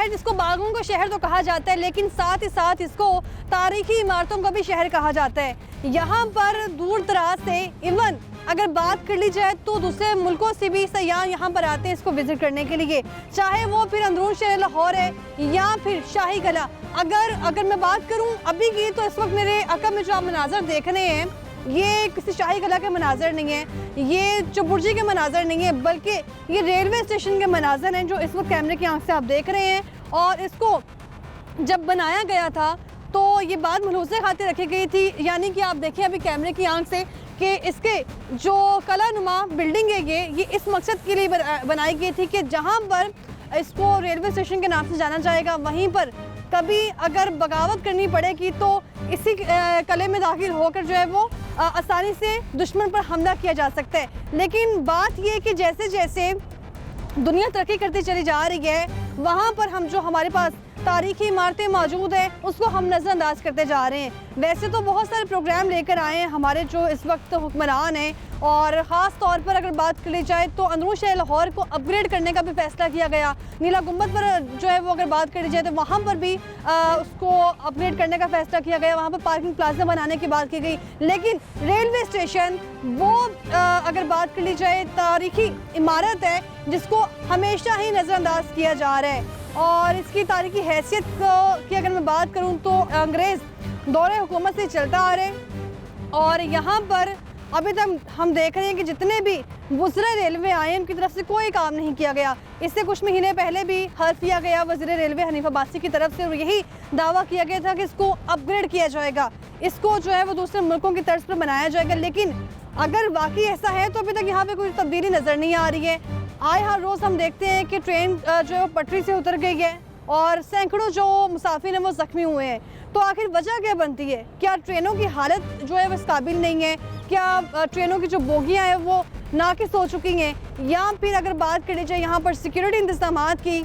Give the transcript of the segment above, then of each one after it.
शायद इसको बागों का शहर तो कहा जाता है, लेकिन साथ ही साथ इसको तारीखी इमारतों का भी शहर कहा जाता है। यहाँ पर दूर दराज से, इवन अगर बात कर ली जाए तो दूसरे मुल्कों से भी सयाह यहाँ पर आते हैं इसको विजिट करने के लिए, चाहे वो फिर अंदरून शहर लाहौर है या फिर शाही कला। अगर मैं बात करूँ अभी की, तो इस वक्त मेरे अकब में जो आप मनाजर देख रहे हैं, ये किसी शाही कला के मनाजर नहीं है, ये चुबुर्जी के मनाजर नहीं है, बल्कि ये रेलवे स्टेशन के मनाजर हैं जो इस वक्त कैमरे की आंख से आप देख रहे हैं। और इसको जब बनाया गया था तो ये बात मलहूज़े खातिर रखी गई थी, यानी कि आप देखिए अभी कैमरे की आंख से कि इसके जो कलानुमा बिल्डिंग है ये इस मकसद के लिए बनाई गई थी कि जहाँ पर इसको रेलवे स्टेशन के नाम से जाना जाएगा, वहीं पर कभी अगर बगावत करनी पड़ेगी तो इसी कले में दाखिल होकर जो है वो आसानी से दुश्मन पर हमला किया जा सकता है। लेकिन बात ये है कि जैसे जैसे दुनिया तरक्की करती चली जा रही है, वहाँ पर हम जो हमारे पास तारीखी इमारतें मौजूद हैं उसको हम नज़रअंदाज करते जा रहे हैं। वैसे तो बहुत सारे प्रोग्राम लेकर आए हैं हमारे जो इस वक्त हुक्मरान हैं, और ख़ास तौर पर अगर बात कर ली जाए तो अंदरून शहर लाहौर को अपग्रेड करने का भी फैसला किया गया। नीला गुंबद पर जो है वो अगर बात कर ली जाए तो वहाँ पर भी उसको अपग्रेड करने का फैसला किया गया, वहाँ पर पार्किंग प्लाजा बनाने की बात की गई। लेकिन रेलवे स्टेशन वो अगर बात कर ली जाए तारीखी इमारत है जिसको हमेशा ही नज़रअंदाज किया जा रहा है। और इसकी तारीखी हैसियत की अगर मैं बात करूँ तो अंग्रेज़ दौरे हुकूमत से चलता आ रहे हैं, और यहाँ पर अभी तक हम देख रहे हैं कि जितने भी वज़ीर रेलवे आए हैं उनकी तरफ से कोई काम नहीं किया गया। इससे कुछ महीने पहले भी हल्फ किया गया वज़ीर रेलवे हनीफ अब्बासी की तरफ से, और यही दावा किया गया था कि इसको अपग्रेड किया जाएगा, इसको जो है वो दूसरे मुल्कों की तर्ज पर बनाया जाएगा। लेकिन अगर वाकई ऐसा है तो अभी तक यहाँ पर कोई तब्दीली नज़र नहीं आ रही है। आए हर रोज़ हम देखते हैं कि ट्रेन जो है वो पटरी से उतर गई है और सैकड़ों जो मुसाफिर हैं वो ज़ख्मी हुए हैं। तो आखिर वजह क्या बनती है? क्या ट्रेनों की हालत जो है वो इस काबिल नहीं है? क्या ट्रेनों की जो बोगियां हैं वो नाकिस हो चुकी हैं? या फिर अगर बात कर ली जाए यहाँ पर सिक्योरिटी इंतज़ामात की,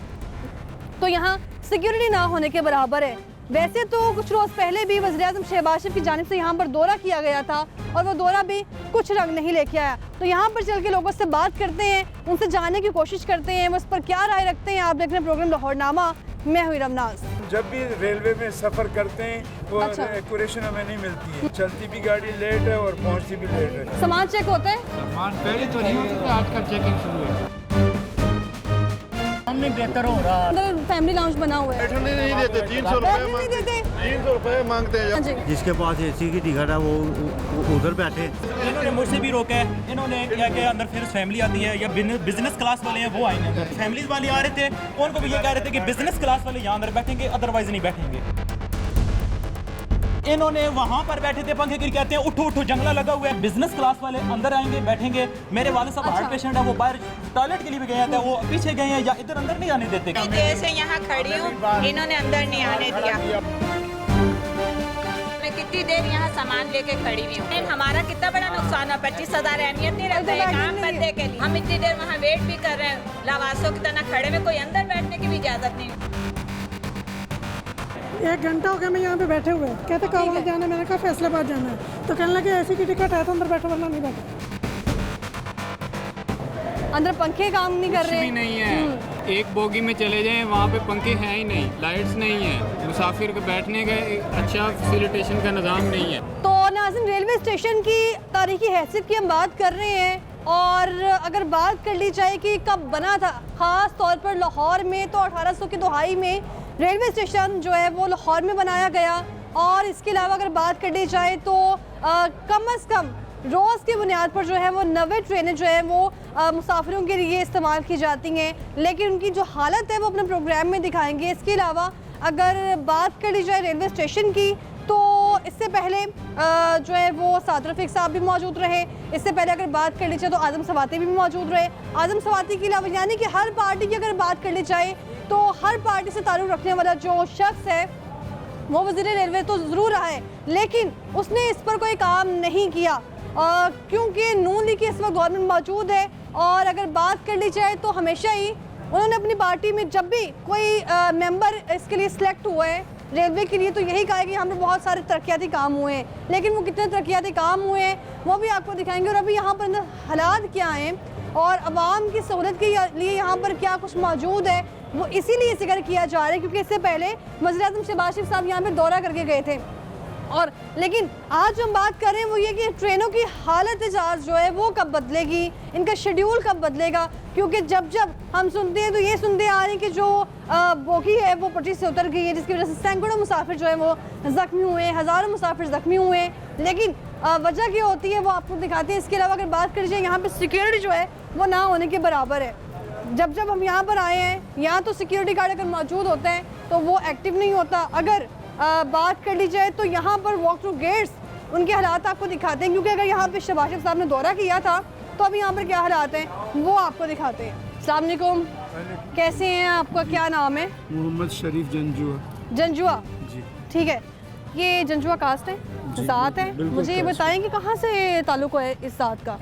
तो यहाँ सिक्योरिटी ना होने के बराबर है। वैसे तो कुछ रोज़ पहले भी वज़ीर-ए-आज़म शहबाज शरीफ की जानिब से यहाँ पर दौरा किया गया था और वो दौरा भी कुछ रंग नहीं लेके आया। तो यहाँ पर चल के लोगों से बात करते हैं, उनसे जानने की कोशिश करते हैं वो इस पर क्या राय रखते हैं। आप देख रहे हैं प्रोग्राम लाहौरनामा, मैं हुई रमनाज। जब भी रेलवे में सफ़र करते हैं वो एक्यूरेशन हमें नहीं मिलती है, चलती भी गाड़ी लेट है और पहुँचती भी लेट है। सामान चेक होता है? सामान पहले तो नहीं होता था, आजकल चेकिंग शुरू है। नहीं बेहतर हो रहा है। फैमिली लाउंज बना हुआ है, बैठने नहीं देते, 300 रुपए मांगते हैं। जिसके पास एसी की टिकट है वो उधर बैठे। इन्होंने मुझसे भी रोका है, इन्होंने क्या कि अंदर फिर फैमिली आती है या बिजनेस क्लास वाले हैं वो आएंगे, फैमिलीज वाले आ रहे थे, उनको भी ये कह रहे थे कि बिजनेस क्लास वाले यहाँ अंदर बैठेंगे, अदरवाइज नहीं बैठेंगे। इन्होंने वहाँ पर बैठे थे, पंखे गिर कहते हैं उठो उठो, जंगला लगा हुआ है, बिजनेस क्लास वाले अंदर आएंगे बैठेंगे। मेरे वाले साहब हार्ट पेशेंट है, वो बाहर टॉयलेट के लिए भी गए थे, वो पीछे गए हैं या इधर अंदर नहीं आने देते। जैसे यहाँ खड़ी हूँ इन्होंने अंदर नहीं आने दिया। मैं कितनी देर यहाँ सामान लेके खड़ी हुई हूँ, हमारा कितना बड़ा नुकसान है। 25,000 अहमियत नहीं रखते एक आम बंदे के लिए। हम इतनी देर वहाँ वेट भी कर रहे हैं, लावासों की तरह खड़े में, कोई अंदर बैठने की भी इजाजत नहीं। 1 घंटा हो गया मैं यहाँ पे बैठे हुए, कहते कहाँ जाना है, मैंने कहा फैसलाबाद जाना है, तो कहने लगे ऐसी की टिकट है तो अंदर बैठो वरना नहीं बैठो। अंदर पंखे काम नहीं कर रहे हैं। नहीं है, एक बोगी में चले जाएं वहाँ पे पंखे हैं ही नहीं, लाइट्स नहीं है, मुसाफिर को बैठने का अच्छा फैसिलिटेशन का निज़ाम नहीं है। तो नाज़रीन, रेलवे स्टेशन की तारीखी हैसियत की हम बात कर रहे हैं, और अगर बात कर ली जाए कि कब बना था, ख़ास तौर पर लाहौर में, तो 1800 की दहाई में रेलवे स्टेशन जो है वो लाहौर में बनाया गया। और इसके अलावा अगर बात कर ली जाए तो कम अज़ कम रोज़ की बुनियाद पर जो है वो 90 ट्रेनें जो है वो मुसाफिरों के लिए इस्तेमाल की जाती हैं, लेकिन उनकी जो हालत है वो अपने प्रोग्राम में दिखाएंगे। इसके अलावा अगर बात कर ली जाए रेलवे स्टेशन की, तो इससे पहले जो है वो साद रफ़ीक साहब भी मौजूद रहे। इससे पहले अगर बात कर ली जाए तो आज़म सवाती भी मौजूद रहे। आज़म सवाती के अलावा यानी कि हर पार्टी की अगर बात कर ली जाए तो हर पार्टी से ताल्लुक़ रखने वाला जो शख्स है वो वज़ीर रेलवे तो ज़रूर रहा है, लेकिन उसने इस पर कोई काम नहीं किया क्योंकि नून लीग की इस वक्त गवर्नमेंट मौजूद है। और अगर बात कर ली जाए तो हमेशा ही उन्होंने अपनी पार्टी में जब भी कोई मेंबर इसके लिए सिलेक्ट हुआ है रेलवे के लिए, तो यही कहा है कि हमें बहुत सारे तरक्याती काम हुए हैं, लेकिन वो कितने तरक्याती काम हुए हैं वो भी आपको दिखाएंगे। और अभी यहाँ पर अंदर हालात क्या हैं और आवाम की सहूलत के लिए यहाँ पर क्या कुछ मौजूद है, वो इसीलिए जिक्र किया जा रहा है क्योंकि इससे पहले वज़ीर-ए-आज़म शहबाज शरीफ साहब यहाँ पे दौरा करके गए थे। और लेकिन आज हम बात कर रहे हैं वो ये कि ट्रेनों की हालत इजाज़ जो है वो कब बदलेगी, इनका शेड्यूल कब बदलेगा, क्योंकि जब जब हम सुनते हैं तो ये सुनते आ रहे हैं कि जो बोगी है वो पटरी से उतर गई है, जिसकी वजह से सैकड़ों मुसाफिर जो है वो ज़ख्मी हुए हैं, हज़ारों मुसाफिर ज़ख्मी हुए हैं। लेकिन वजह क्या होती है वो आपको दिखाते हैं। इसके अलावा अगर बात करी जाए यहाँ पर सिक्योरिटी जो है वो ना होने के बराबर है। जब जब हम यहाँ पर आए हैं यहाँ तो सिक्योरिटी गार्ड अगर मौजूद होते हैं तो वो एक्टिव नहीं होता। अगर बात कर ली जाए तो यहाँ पर वॉक थ्रू गेट्स उनके हालात आपको दिखाते हैं, क्योंकि अगर यहाँ पे शहबाज शरीफ साहब ने दौरा किया था तो अभी यहाँ पर क्या हालात हैं वो आपको दिखाते हैं। अस्सलाम वालेकुम, कैसे हैं, आपका क्या नाम है? मोहम्मद शरीफ जंजुआ। जंजुआ जी ठीक है, ये जंजुआ कास्ट है, ज़ात है। मुझे ये बताएं कि कहाँ से ताल्लुक़ है इस ज़ात का,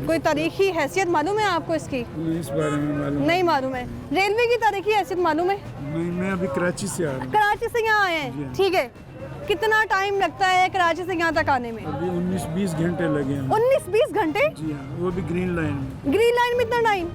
कोई तारीखी हैसियत मालूम है आपको इसकी? इस बारे में मालूम नहीं मालूम है। रेलवे की तारीखी हैसियत मालूम है? नहीं, मैं अभी कराची से आ रहा हूँ। कराची से यहाँ आए हैं, ठीक है। कितना टाइम लगता है कराची से यहाँ तक आने में? अभी 19-20 घंटे लगे हैं। 19-20 घंटे? जी हाँ, वो भी ग्रीन लाइन में। ग्रीन लाइन में इतना टाइम?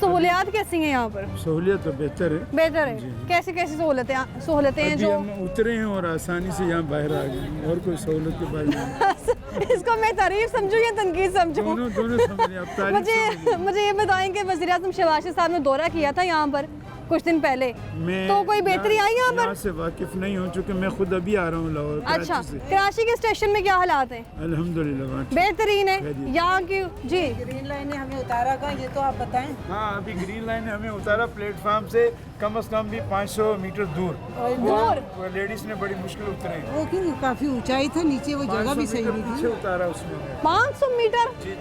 सहूलियात कैसी हैं यहाँ पर? सहूलियत तो बेहतर है। बेहतर है। कैसी कैसी सहूलतें हैं अभी जो हम उतरे हैं और आसानी से यहाँ बाहर आ गए हैं, और कोई सहूलत के बारे में इसको मैं तारीफ समझूं या तनकीद समझूं? दोनों समझ आप तारीफ मुझे ये बताएं कि वज़ीर-ए-आज़म शहबाज शरीफ साहब ने दौरा किया था यहाँ पर कुछ दिन पहले, तो कोई बेहतरी आई यहाँ पर? से वाकिफ नहीं हूँ चूँकि मैं खुद अभी आ रहा हूँ लाहौर। अच्छा, कराची के स्टेशन में क्या हालात हैं? अल्हम्दुलिल्लाह बेहतरीन है यहाँ की। जी, ग्रीन लाइन ने हमें उतारा कहाँ ये तो आप बताएं। हाँ, अभी ग्रीन लाइन ने हमें उतारा प्लेटफार्म से कम भी 500 मीटर दूर। लेडीज ने बड़ी मुश्किल उतरे। वो क्यों, काफी ऊंचाई था नीचे, वो जगह भी सही नहीं पीछे थी। उतारा उसमें 500 मीटर?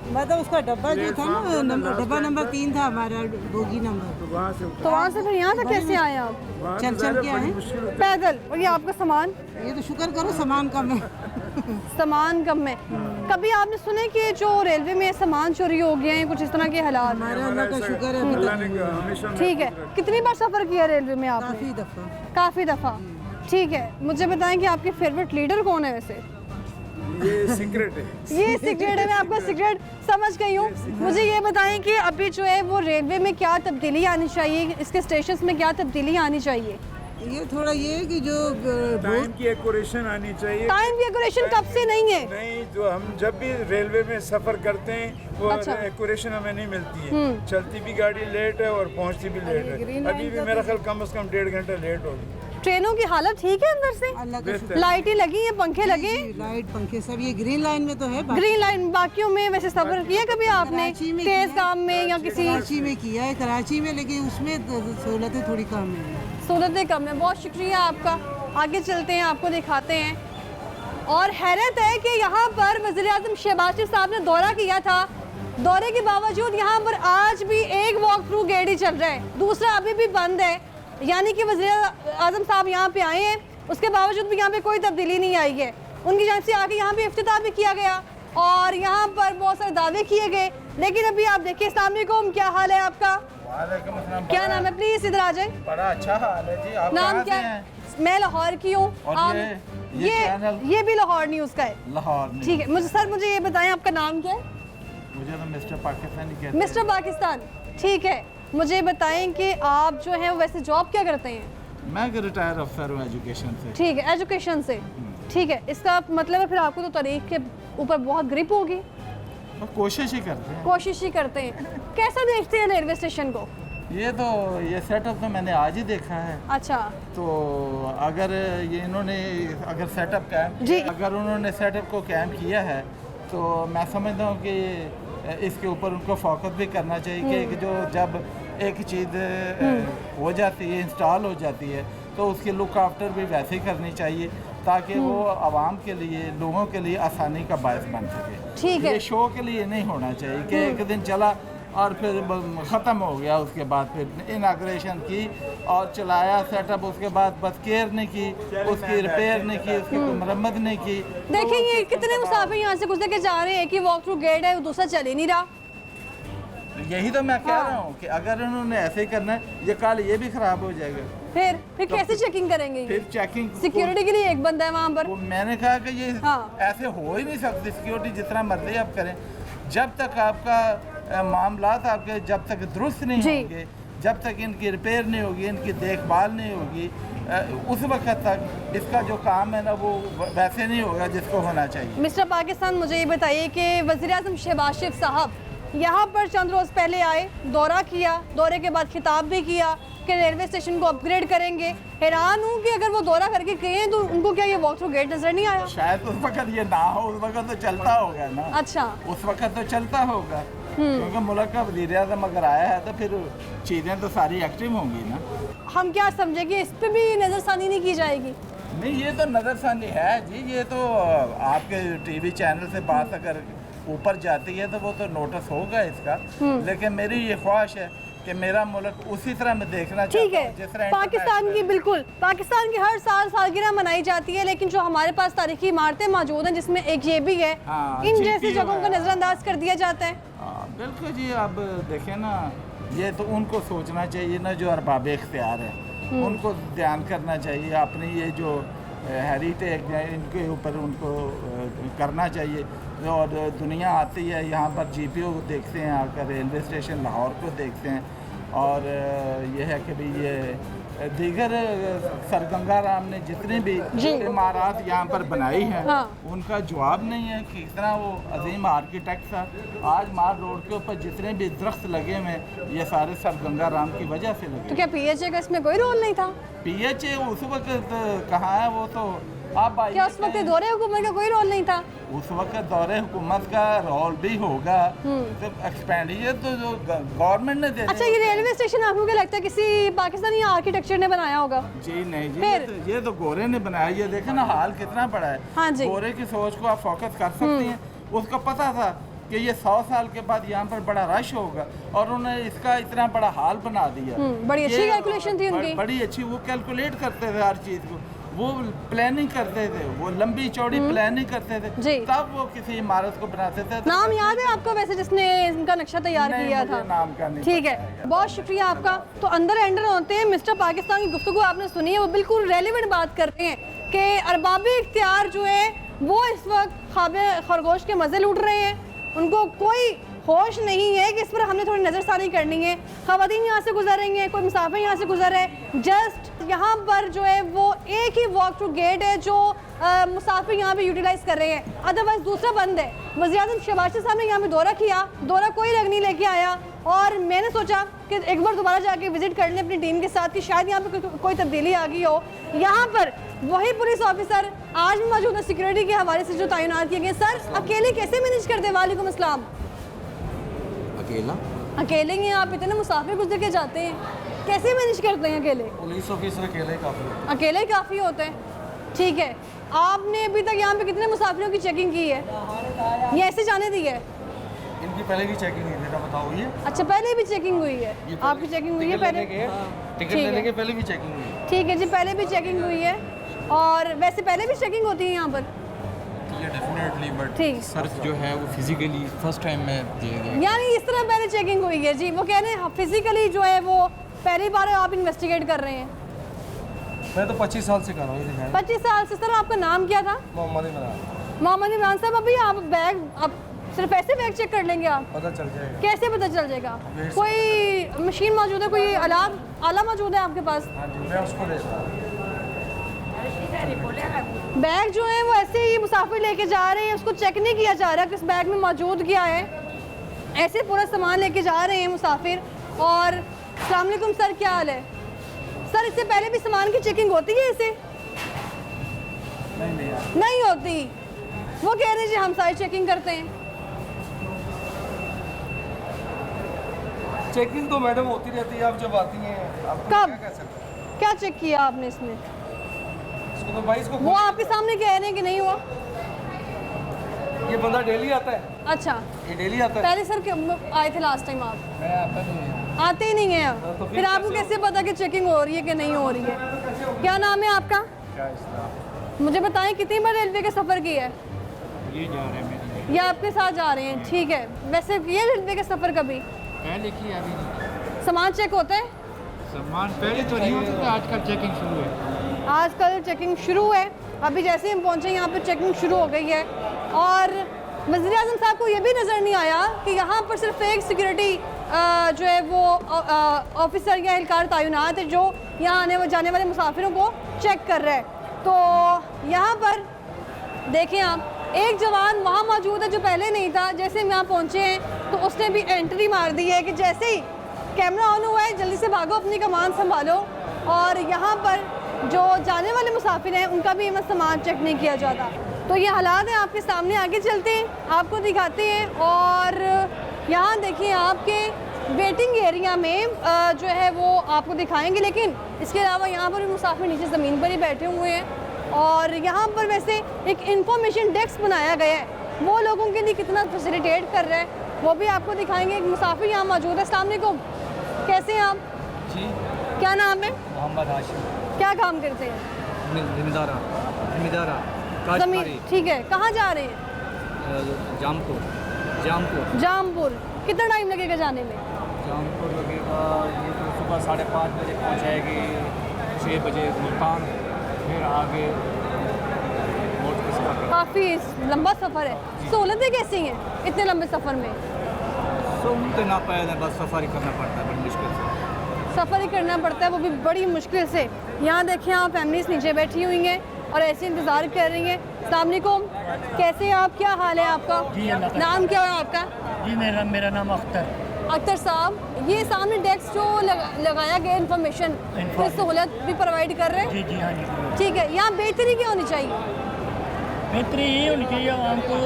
मतलब उसका डब्बा जो था ना, डब्बा नंबर 3 था हमारा, बोगी नंबर। तो वहाँ से फिर यहाँ तक कैसे आए आप? चल चल के आए पैदल? और ये आपका सामान? ये तो शुक्र करो सामान कम है। सामान कम है। कभी आपने सुने कि जो रेलवे में सामान चोरी हो गए हैं, कुछ इस तरह के हालात? हमारे अल्लाह का शुक्र है अभी तक। ठीक है, कितनी बार सफ़र किया रेलवे में आपने? काफी दफा। काफ़ी दफ़ा, ठीक है। मुझे बताएं कि आपके फेवरेट लीडर कौन है वैसे? ये सीक्रेट है। ये सीक्रेट है, मैं आपका सीक्रेट समझ गई हूँ। मुझे ये बताएं कि अभी जो है वो रेलवे में क्या तब्दीली आनी चाहिए, इसके स्टेशन में क्या तब्दीली आनी चाहिए? ये थोड़ा ये है कि जो टाइम की एक्यूरेशन आनी चाहिए। टाइम की एक्यूरेशन कब से नहीं है? नहीं, जो हम जब भी रेलवे में सफर करते हैं वो एक्यूरेशन हमें नहीं मिलती है। चलती भी गाड़ी लेट है और पहुंचती भी लेट है। अभी भी मेरा ख्याल कम से कम 1.5 घंटा लेट होगी। ट्रेनों की हालत ठीक है अंदर से? अल्लाह का शुक्र। लाइटें लगी हैं, पंखे लगे? लाइट पंखे सब ये ग्रीन लाइन में तो है। ग्रीन लाइन, बाकियों में वैसे सफर किया कभी आपने? तेज काम में या किसी? कराची में किया है, कराची में, लेकिन उसमें सहूलतें थोड़ी कम है। सहूलतें कम है। बहुत शुक्रिया आपका। आगे चलते हैं, आपको दिखाते हैं। और हैरत है कि यहाँ पर वज़ीर-ए-आज़म शहबाज शरीफ साहब ने दौरा किया था, दौरे के बावजूद यहाँ पर आज भी एक वॉक थ्रू गेट ही चल रहा है, दूसरा अभी भी बंद है। यानी कि वज़ीर-ए-आज़म साहब यहाँ पे आए हैं, उसके बावजूद भी यहाँ पे कोई तब्दीली नहीं आई है। उनकी जानिब से आके यहाँ पे इफ्तिताह भी किया गया और यहाँ पर बहुत सारे दावे किए गए, लेकिन अभी आप देखिए। अस्सलाम वालेकुम, क्या हाल है आपका? क्या नाम है? प्लीज इधर आ जाए। बड़ा अच्छा हाल है जी। आप नाम क्या है? मैं लाहौर की हूँ। ये भी लाहौर न्यूज़ का है। लाहौर। ठीक है, मुझे ये बताएं आपका नाम क्या है? मुझे तो मिस्टर पाकिस्तानी कहते हैं। मिस्टर पाकिस्तान, ठीक है। मुझे बताएं कि आप जो है वैसे जॉब क्या करते हैं? मैं रिटायर अफसर हूँ एजुकेशन से। ठीक है, एजुकेशन से, ठीक है। इसका मतलब है फिर आपको तो तारीख के ऊपर बहुत ग्रिप होगी। कोशिश ही करते हैं। कोशिश ही करते हैं। कैसा देखते हैं रेलवे स्टेशन को? ये सेटअप तो मैंने आज ही देखा है। अच्छा, तो अगर ये इन्होंने अगर सेटअप कायम जी, अगर उन्होंने सेटअप को कायम किया है तो मैं समझता हूँ कि इसके ऊपर उनको फोकस भी करना चाहिए कि जो जब एक चीज़ हो जाती है, इंस्टॉल हो जाती है, तो उसकी लुक आफ्टर भी वैसे ही करनी चाहिए ताकि वो आवाम के लिए, लोगों के लिए आसानी का बायस बन सके। ठीक है। ये शो के लिए नहीं होना चाहिए कि एक दिन चला और फिर ख़त्म हो गया, उसके बाद फिर इनाग्रेशन की और चलाया सेटअप, उसके बाद बस केयर नहीं की, उसकी रिपेयर नहीं की, उसकी मरम्मत नहीं की। देखिए ये कितने मुसाफिर यहाँ से गुजर के जा रहे हैं कि वॉक थ्रू गेट है, दूसरा चल ही नहीं रहा। यही तो मैं कह रहा हूँ कि अगर उन्होंने ऐसे ही करना है, ये कल ये भी ख़राब हो जाएगा। फिर कैसे चेकिंग करेंगे? फिर चेकिंग सिक्योरिटी के लिए एक बंदा है वहाँ पर। मैंने कहा कि ये ऐसे हो ही नहीं सकती। सिक्योरिटी जितना मर्जी आप करें, जब तक आपका मामलात आपके जब तक दुरुस्त नहीं होंगे, जब तक इनकी रिपेयर नहीं होगी, इनकी देखभाल नहीं होगी, उस वक्त तक इसका जो काम है ना वो वैसे नहीं होगा जिसको होना चाहिए। मिस्टर पाकिस्तान, मुझे ये बताइए कि वज़ीर-ए-आज़म शहबाज शरीफ साहब यहाँ पर चंद रोज़ पहले आए, दौरा किया, दौरे के बाद खिताब भी किया कि रेलवे स्टेशन को अपग्रेड करेंगे। हैरान हूँ कि अगर वो दौरा करके गए हैं तो उनको क्या ये वॉक थ्रू गेट नजर नहीं आया? शायद उस वक्त ये ना हो, उस वक्त तो चलता होगा ना। अच्छा, उस वक्त तो चलता होगा, क्योंकि मुल्क का वज़ीर-ए-आज़म अगर आया है तो फिर चीज़ें तो सारी एक्टिव होंगी ना। हम क्या समझे कि इस पर भी नज़रसानी नहीं की जाएगी? नहीं, ये तो नज़रसानी है जी, ये तो आपके टीवी चैनल से बात अगर ऊपर जाती है तो वो तो नोटिस होगा इसका, लेकिन मेरी ये ख्वाहिश है कि मेरा मुल्क उसी तरह में देखना ठीक है। जिस तरह पाकिस्तान की, बिल्कुल, पाकिस्तान की हर साल सालगिरह मनाई जाती है, लेकिन जो हमारे पास तारीखी इमारतें मौजूद हैं जिसमें एक ये भी है, इन जैसी जगहों को नज़रअंदाज कर दिया जाता है। बिल्कुल जी, अब देखें ना, ये तो उनको सोचना चाहिए ना जो अरबाब इख्तियार है, उनको ध्यान करना चाहिए अपनी ये जो हेरिटेज है इनके ऊपर उनको करना चाहिए। और दुनिया आती है यहाँ पर जीपीओ को देखते हैं, आकर रेलवे स्टेशन लाहौर को देखते हैं, और ये है कि भाई ये दीगर सरगंगा राम ने जितनी भी इमारत यहाँ पर बनाई हैं, उनका जवाब नहीं है कि कितना वो अजीम आर्किटेक्ट था। आज मार रोड के ऊपर जितने भी दरख्त लगे हुए ये सारे सरगंगा राम की वजह से लगे। तो क्या पीएचए का इसमें कोई रोल नहीं था? पीएचए उस वक्त कहाँ है, वो तो आप क्या उस वक्त दौरे हुकूमत का कोई रोल नहीं था? उस वक्त दौरे हुकूमत का रोल भी होगा, तो एक्सपेंडिचर तो जो गवर्नमेंट ने दे। अच्छा, ये रेलवे स्टेशन आपको क्या लगता है किसी पाकिस्तानी आर्किटेक्चर ने बनाया होगा? जी नहीं जी, ये तो गोरे ने बनाया। ये देखे ना हाल कितना बड़ा है। हाँ जी, गोरे की सोच को आप फोकस कर सकती हैं। उसको पता था कि ये 100 साल के बाद यहाँ पर बड़ा रश होगा, और उन्होंने इसका इतना बड़ा हाल बना दिया। बड़ी अच्छी कैलकुलेशन थी उनकी, बड़ी अच्छी। वो कैलकुलेट करते थे हर चीज़ को, वो प्लानिंग करते थे, वो लंबी चौड़ी प्लानिंग करते थे, तब वो किसी इमारत को बनाते थे। नाम याद है आपको वैसे जिसने इनका नक्शा तैयार किया था? नाम का नहीं। ठीक है, बहुत शुक्रिया आपका। तो अंदर एंटर होते हैं, मिस्टर पाकिस्तान की गुफ्तगू आपने सुनी है, वो बिल्कुल रेलेवेंट बात करते हैं कि अरबाबे इख्तियार जो है वो इस वक्त ख्वाबे खरगोश के मज़े लूट रहे हैं, उनको कोई होश नहीं है कि इस पर हमने थोड़ी नज़रसानी करनी है। ख़वातीन यहाँ से गुजर रही हैं, कोई मुसाफिर यहाँ से गुजर रहे हैं, जस्ट यहाँ पर जो है वो एक ही वॉक थ्रू गेट है जो मुसाफिर यहाँ पे यूटिलाइज़ कर रहे हैं, अदरवाइज़ दूसरा बंद है। वज़ीर-ए-आज़म शहबाज शरीफ साहब ने यहाँ पे दौरा किया, दौरा कोई रंग नहीं लेके आया, और मैंने सोचा कि एक बार दोबारा जाके विजिट कर लें अपनी टीम के साथ कि शायद यहाँ पे कोई तब्दीली आ गई हो। यहाँ पर वही पुलिस ऑफिसर आज भी मौजूद है सिक्योरिटी के हवाले से जो तैनात किए गए। सर, अकेले कैसे मैनेज करते हैं? वालेकुम अस्सलाम। अकेले ही आप इतने मुसाफिर गुजर के जाते हैं, कैसे मैनेज करते हैं अकेले? पुलिस ऑफिसर अकेले काफ़ी होते हैं। ठीक है, आपने अभी तक यहाँ पे कितने मुसाफिरों की चेकिंग की है? ये ऐसे जाने दी है? इनकी पहले की चेकिंग हुई है, बताओ ये। अच्छा, पहले भी चेकिंग हुई है? आपकी चेकिंग हुई है पहले? टिकट लेने के पहले भी चेकिंग हुई है। ठीक है जी, पहले भी चेकिंग हुई है, और वैसे पहले भी चेकिंग होती है यहाँ पर? डेफिनेटली, बट ठीक, सर जो है वो फिजिकली फर्स्ट टाइम में यानी इस तरह पहले चेकिंग हुई है जी। वो कह रहे हैं फिजिकली जो है वो पहली बार आप इन्वेस्टिगेट कर रहे हैं? मैं तो 25 साल से कर रहा हूँ। 25 साल से। सर, आपका नाम क्या था? मोहम्मद इमरान। मोहम्मद इमरान साहब, अभी आप बैग, आप सिर्फ ऐसे बैग चेक कर लेंगे? आप पता चल जाएगा। कैसे पता चल जाएगा? कोई मशीन मौजूद है, कोई आला मौजूद है आपके पास? हाँ जी, मैं उसको देता हूँ। बैग जो है वो ऐसे ही मुसाफिर लेके जा रहे हैं, उसको चेक नहीं किया जा रहा कि इस बैग में मौजूद क्या है, ऐसे पूरा सामान लेके जा रहे हैं मुसाफिर। और अस्सलाम वालेकुम सर, क्या हाल है? सर, इससे पहले भी सामान की चेकिंग होती है इसे? नहीं होती। वो कह रहे हैं जी हम सारी चेकिंग करते हैं। चेकिंग तो मैडम होती रहती है, आप जब आती हैं। कब? क्या चेक किया आपने इसमें? इसको तो भाई, इसको वो आपके सामने कह रहे हैं कि नहीं हुआ? ये बंदा डेली आता है। अच्छा, ये डेली आता है। पहले सर आए थे लास्ट टाइम आप? मैं आता नहीं है। आते ही नहीं है, तो फिर आपको कैसे पता कि चेकिंग हो रही है कि नहीं हो रही है? क्या नाम है आपका? मुझे बताएं, कितनी बार रेलवे का सफ़र किया है? ये जा रहे हैं, ये आपके साथ जा रहे हैं? ठीक है, वैसे ये रेलवे का सफ़र कभी पहले की अभी नहीं। सामान चेक होता है? सामान पहले तो नहीं होता था, आजकल चेकिंग शुरू है। आजकल चेकिंग शुरू है, अभी जैसे हम पहुँचे यहाँ पर चेकिंग शुरू हो गई है। और वज़ीर-ए-आज़म साहब को ये भी नज़र नहीं आया कि यहाँ पर सिर्फ एक सिक्योरिटी जो है वो ऑफिसर या एहलकार तैनात है जो यहाँ आने जाने वाले मुसाफिरों को चेक कर रहा है। तो यहाँ पर देखें आप, एक जवान वहाँ मौजूद है जो पहले नहीं था। जैसे हम यहाँ पहुँचे हैं तो उसने भी एंट्री मार दी है कि जैसे ही कैमरा ऑन हुआ है जल्दी से भागो, अपनी कमान संभालो। और यहाँ पर जो जाने वाले मुसाफिर हैं उनका भी सामान चेक नहीं किया जाता। तो ये हालात हैं, आपके सामने आगे चलते हैं, आपको दिखाते हैं। और यहाँ देखिए आपके वेटिंग एरिया में जो है वो आपको दिखाएंगे, लेकिन इसके अलावा यहाँ पर भी मुसाफिर नीचे ज़मीन पर ही बैठे हुए हैं। और यहाँ पर वैसे एक इंफॉर्मेशन डेस्क बनाया गया है, वो लोगों के लिए कितना फैसिलिटेट कर रहा है वो भी आपको दिखाएंगे। एक मुसाफिर यहाँ मौजूद है। अस्सलाम वालेकुम, कैसे हैं आप? जी, क्या नाम है? मोहम्मद हाशिम। क्या काम करते हैं? जिम्मेदारा जमीन, ठीक है। कहाँ जा रहे हैं? जामपुर। जामपुर। कितना टाइम लगेगा जाने में? जामपुर लगेगा, ये तो सुबह 5:30 बजे पहुँचाएगी, 6 बजे मुल्तान, फिर आगे मोट के सफ़र। काफ़ी लंबा सफ़र है। सहूलतें कैसी हैं इतने लंबे सफ़र में? सहूलतें ना पाए, बस सफ़र ही करना पड़ता है, बड़ी मुश्किल से सफ़र ही करना पड़ता है, वो भी बड़ी मुश्किल से। यहाँ देखें आप, फैमिलीज नीचे बैठी हुई हैं और ऐसे इंतज़ार कर रही हैं। अस्सलाम वालेकुम, कैसे हैं आप? क्या हाल है आपका? नाम क्या है आपका? जी मेरा नाम अख्तर। अख्तर साहब, ये सामने डेस्क जो लगाया गया इन्फॉर्मेशन, फिर सहूलत भी प्रोवाइड कर रहे हैं? जी हाँ जी। ठीक है। यहाँ बेहतरी क्या होनी चाहिए? बेहतरी ये होनी चाहिए आवाम को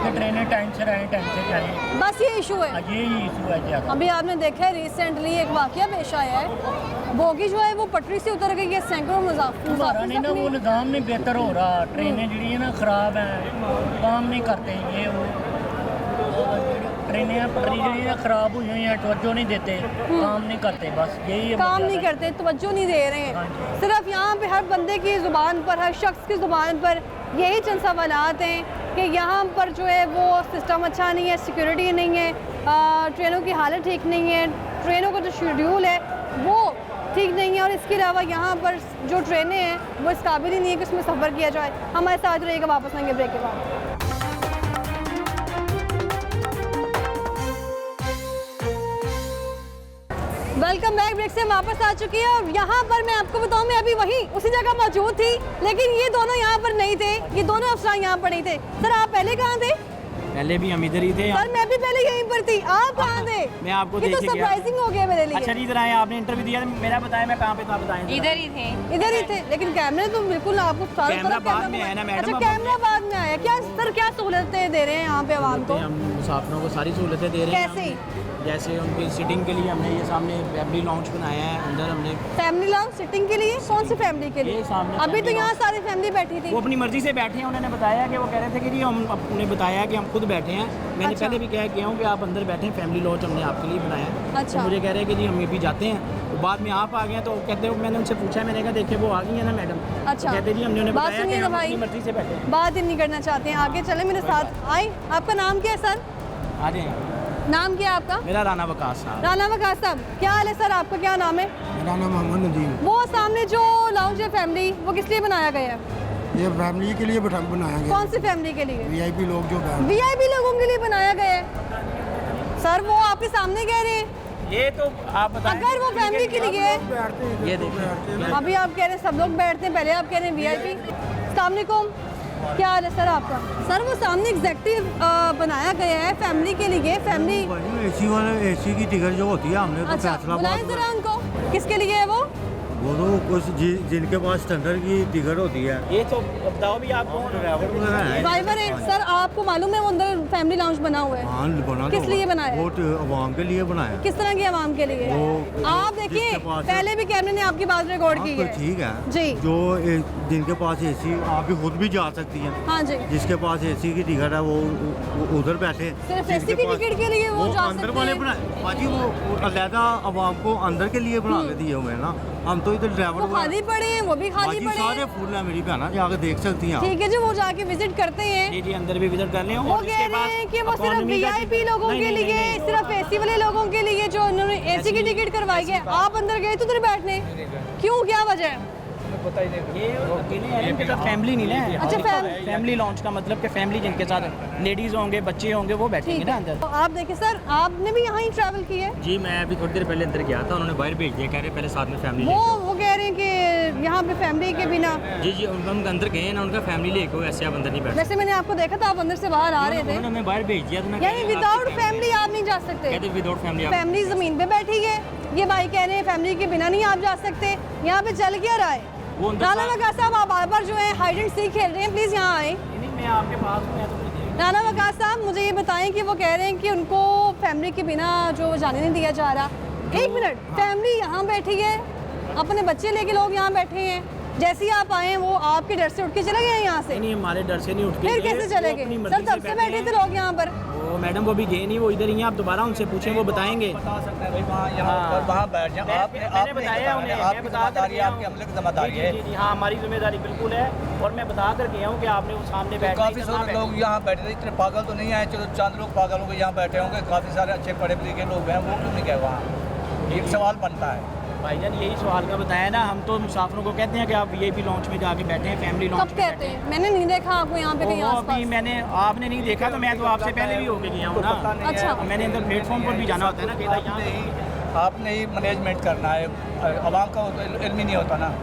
कि ट्रेनें टाइम से आए, टाइम से जाएँ, बस ये इशू है। यही इशू है ज़्यादा। अभी आपने देखा है रिसेंटली एक वाकया पेश आया है, बोगी जो है वो पटरी से उतर गई है, सैकड़ों हमारा नहीं ना वो निज़ाम नहीं बेहतर हो रहा, ट्रेनें जी है ना ख़राब हैं, काम नहीं करते ये वो ट्रेनें पटरी जी ना ख़राब हुई हुई हैं, तवज्जो नहीं देते, काम नहीं करते, बस यही काम नहीं करते, तवज्जो नहीं दे रहे हैं। सिर्फ यहाँ पे हर बंदे की ज़ुबान पर, हर शख्स की ज़ुबान पर यही चंद सवालात हैं कि यहाँ पर जो है वो सिस्टम अच्छा नहीं है, सिक्योरिटी नहीं है, ट्रेनों की हालत ठीक नहीं है, ट्रेनों का जो शेड्यूल है वो ठीक नहीं है। और इसके अलावा यहाँ पर जो ट्रेनें हैं वो इस काबिल ही नहीं है कि उसमें सफ़र किया जाए। हमारे साथ रहिएगा, वापस आएंगे ब्रेक के बाद। Welcome back. ब्रेक से वापस आ चुकी है और यहाँ पर मैं आपको बताऊँ, मैं अभी वहीं उसी जगह मौजूद थी, लेकिन ये दोनों यहाँ पर नहीं थे, ये दोनों अफसर यहाँ पर नहीं थे। सर आप पहले कहाँ थे? पहले भी हम इधर ही थे। सर मैं भी पहले यहीं पर थी, आप कहाँ थे? मैं आपको ये तो सरप्राइजिंग हो गया मेरे लिए। अच्छा जी, इधर आए, आपने इंटरव्यू दिया, मेरा बताया मैं कहाँ पे था, बताएं। इधर ही थे। इधर ही थे, लेकिन कैमरे तो बिल्कुल आपको सारा कैमरा बाद में आया ना मैडम। अच्छा कैमरा बाद में आया। क्या सर, क्या सहूलतें दे रहे हैं यहाँ पे आवाम को? हम मुसाफिरों को सारी सहूलतें दे रहे हैं। कैसे? जैसे उनकी सिटिंग के लिए हमने ये सामने फैमिली लाउंज बनाया है, अंदर हमने फैमिली लाउंज सिटिंग के लिए। कौन सी फैमिली के लिए? अभी तो यहाँ सारी फैमिली बैठी थी। वो अपनी मर्जी से बैठे हैं, उन्होंने बताया कि वो कह रहे थे कि जी हम अपने बताया कि हम खुद बैठे हैं। मैंने पहले भी कहा किया हूँ कि आप अंदर बैठे हैं, फैमिली लॉज हमने आपके लिए बनाया है। अच्छा। तो मुझे कह रहे हैं कि जी हम ये भी जाते हैं, तो बाद में आप आ गए तो कहते हो, मैंने उनसे पूछा, मैंने कहा देखिए वो आ गई है ना मैडम। अच्छा। तो कहते जी हमने उन्हें बात बताया कि सुनिए हम भाई, अपनी मर्जी से बैठे हैं। बात ही नहीं करना चाहते हैं, आगे चले मेरे साथ आए। आपका नाम क्या है सर? आ जाए। नाम क्या है आपका? मेरा राना वकास साहब। राना वकास साहब, क्या हाल है सर? आपका क्या नाम है? मेरा नाम मोहम्मद नदीम। वो सामने जो लाउंज है फैमिली, वो किस लिए बनाया गया है? ये फैमिली के लिए बनाया गया। कौन सी फैमिली के लिए? वीआईपी लोग जो वीआईपी लोगों के लिए बनाया गया है। सर वो आपके सामने कह रहे हैं, ये तो आप बताएं। अगर वो फैमिली के लिए है, ये देखिए, अभी आप कह रहे हैं सब लोग बैठते हैं, पहले आप कह रहे हैं वीआईपी। अस्सलाम वालेकुम, क्या हाल है सर आपका? सर वो सामने एग्जेक्टिव बनाया गया है फैमिली के लिए, फैमिली एसी वाले, एसी की टिकट जो होती है हमने तो अच्छा बुलाएं जरा उनको, किसके लिए है वो? वो तो कुछ जिनके पास स्टैंडर्ड की टिकट होती है। ये तो बताओ भी आप कौन ड्राइवर है सर? आपको मालूम है वो अंदर फैमिली लाउंज बना हुआ है? हाँ बना। किस लिए बनाया? वो आवाम के लिए बनाया। किस तरह की आवाम के लिए? आप देखिए पहले भी कैमरे ने आपकी बात रिकॉर्ड की है। ठीक है जी। जो जिनके पास एसी, आप भी खुद भी जा सकती हैं। हाँ जी। जिसके पास एसी की टिकट है वो उधर बैठे। सिर्फ एसी की टिकट के लिए वो जा अंदर वाले बनाए वो अलहदा आवाम को अंदर के लिए बना के दिए हुए हैं ना। हम तो इधर ड्राइवर खाली पड़े हैं, वो भी खाली पड़े हैं। सारे फूल है मेरी बहना, जाके देख सकती हैं। ठीक है जी, वो जाके विजिट करते हैं। जी जी, अंदर भी विजिट कर लें। वो कह रहे हैं कि वो सिर्फ वीआईपी लोगों के लिए, सिर्फ एसी वाले लोगों के लिए जो उन्होंने एसी की टिकट करवाई है। आप अंदर गए तो उधर बैठने क्यों, क्या वजह है? पता ही नहीं। ये अकेले हैं, इनके साथ फैमिली नहीं है। अच्छा, फैमिली लॉन्च का मतलब कि फैमिली जिनके साथ लेडीज होंगे, बच्चे होंगे, वो बैठेंगे ना अंदर। तो आप देखिए सर, आपने भी यहाँ ही ट्रैवल किया है? जी मैं अभी थोड़ी देर पहले अंदर गया था, उन्होंने बाहर भेज दिया, कह रहे पहले साथ में फैमिली वो कह रहे हैं कि यहाँ पे फैमिली के बिना। जी जी हम अंदर गए हैं ना, उनका फैमिली लेके ऐसे आप अंदर नहीं बैठ। वैसे मैंने आपको देखा था, आप अंदर से बाहर आ रहे थे। उन्होंने हमें बाहर भेज दिया था, यानी विदाउट फैमिली आप नहीं जा सकते? कहते विदाउट फैमिली। फैमिली जमीन पे बैठी है, ये भाई कह रहे हैं फैमिली के बिना नहीं आप जा सकते। यहाँ पे चल क्या रहा है? राना वकास साहब, आप बार बार जो है हाइड एंड सीक खेल रहे हैं, प्लीज़ यहाँ आए। मैं आपके पास हूँ। राना वकास साहब, मुझे ये बताएं कि वो कह रहे हैं कि उनको फैमिली के बिना जो जाने नहीं दिया जा रहा। एक मिनट, फैमिली यहाँ बैठी है, अपने बच्चे लेके लोग यहाँ बैठे हैं, जैसे ही आप आए वो आपके डर से उठ के चले गए यहाँ से? नहीं, हमारे डर से नहीं उठ के। फिर कैसे चले गए सर? तब से बैठे थे लोग यहाँ पर। वो मैडम वो भी गए नहीं, वो इधर ही हैं। आप दोबारा उनसे पूछें, वो बताएंगे। वहाँ बैठ जाओ। मैंने बताया उन्हें, मैं बता कर गया हूँ। आपकी हमले की जिम्मेदारी है। जी हाँ, हमारी जिम्मेदारी बिल्कुल है, और मैं बता कर गया हूँ कि आपने वो सामने बैठ। काफ़ी सारे लोग यहाँ बैठे थे, इतने पागल तो नहीं आए, चलो चंद लोग पागल होंगे यहाँ बैठे होंगे, काफ़ी सारे अच्छे पढ़े लिखे लोग हैं, वो क्यों नहीं गए वहाँ? एक सवाल बनता है भाईजान, यही सवाल का बताया ना, हम तो मुसाफिरों को कहते हैं कि आप वीआईपी लॉन्च में जाके बैठे हैं, फैमिली लॉन्च। कब कहते हैं? मैंने नहीं देखा आपको यहाँ पे कहीं आसपास। अभी मैंने, आपने नहीं देखा तो मैं तो आपसे पहले भी होके गया हूँ ना। अच्छा, मैंने अंदर प्लेटफॉर्म पर भी जाना होता है ना। आपने ही मैनेजमेंट करना है, आवाम का इल्म ही नहीं होता ना।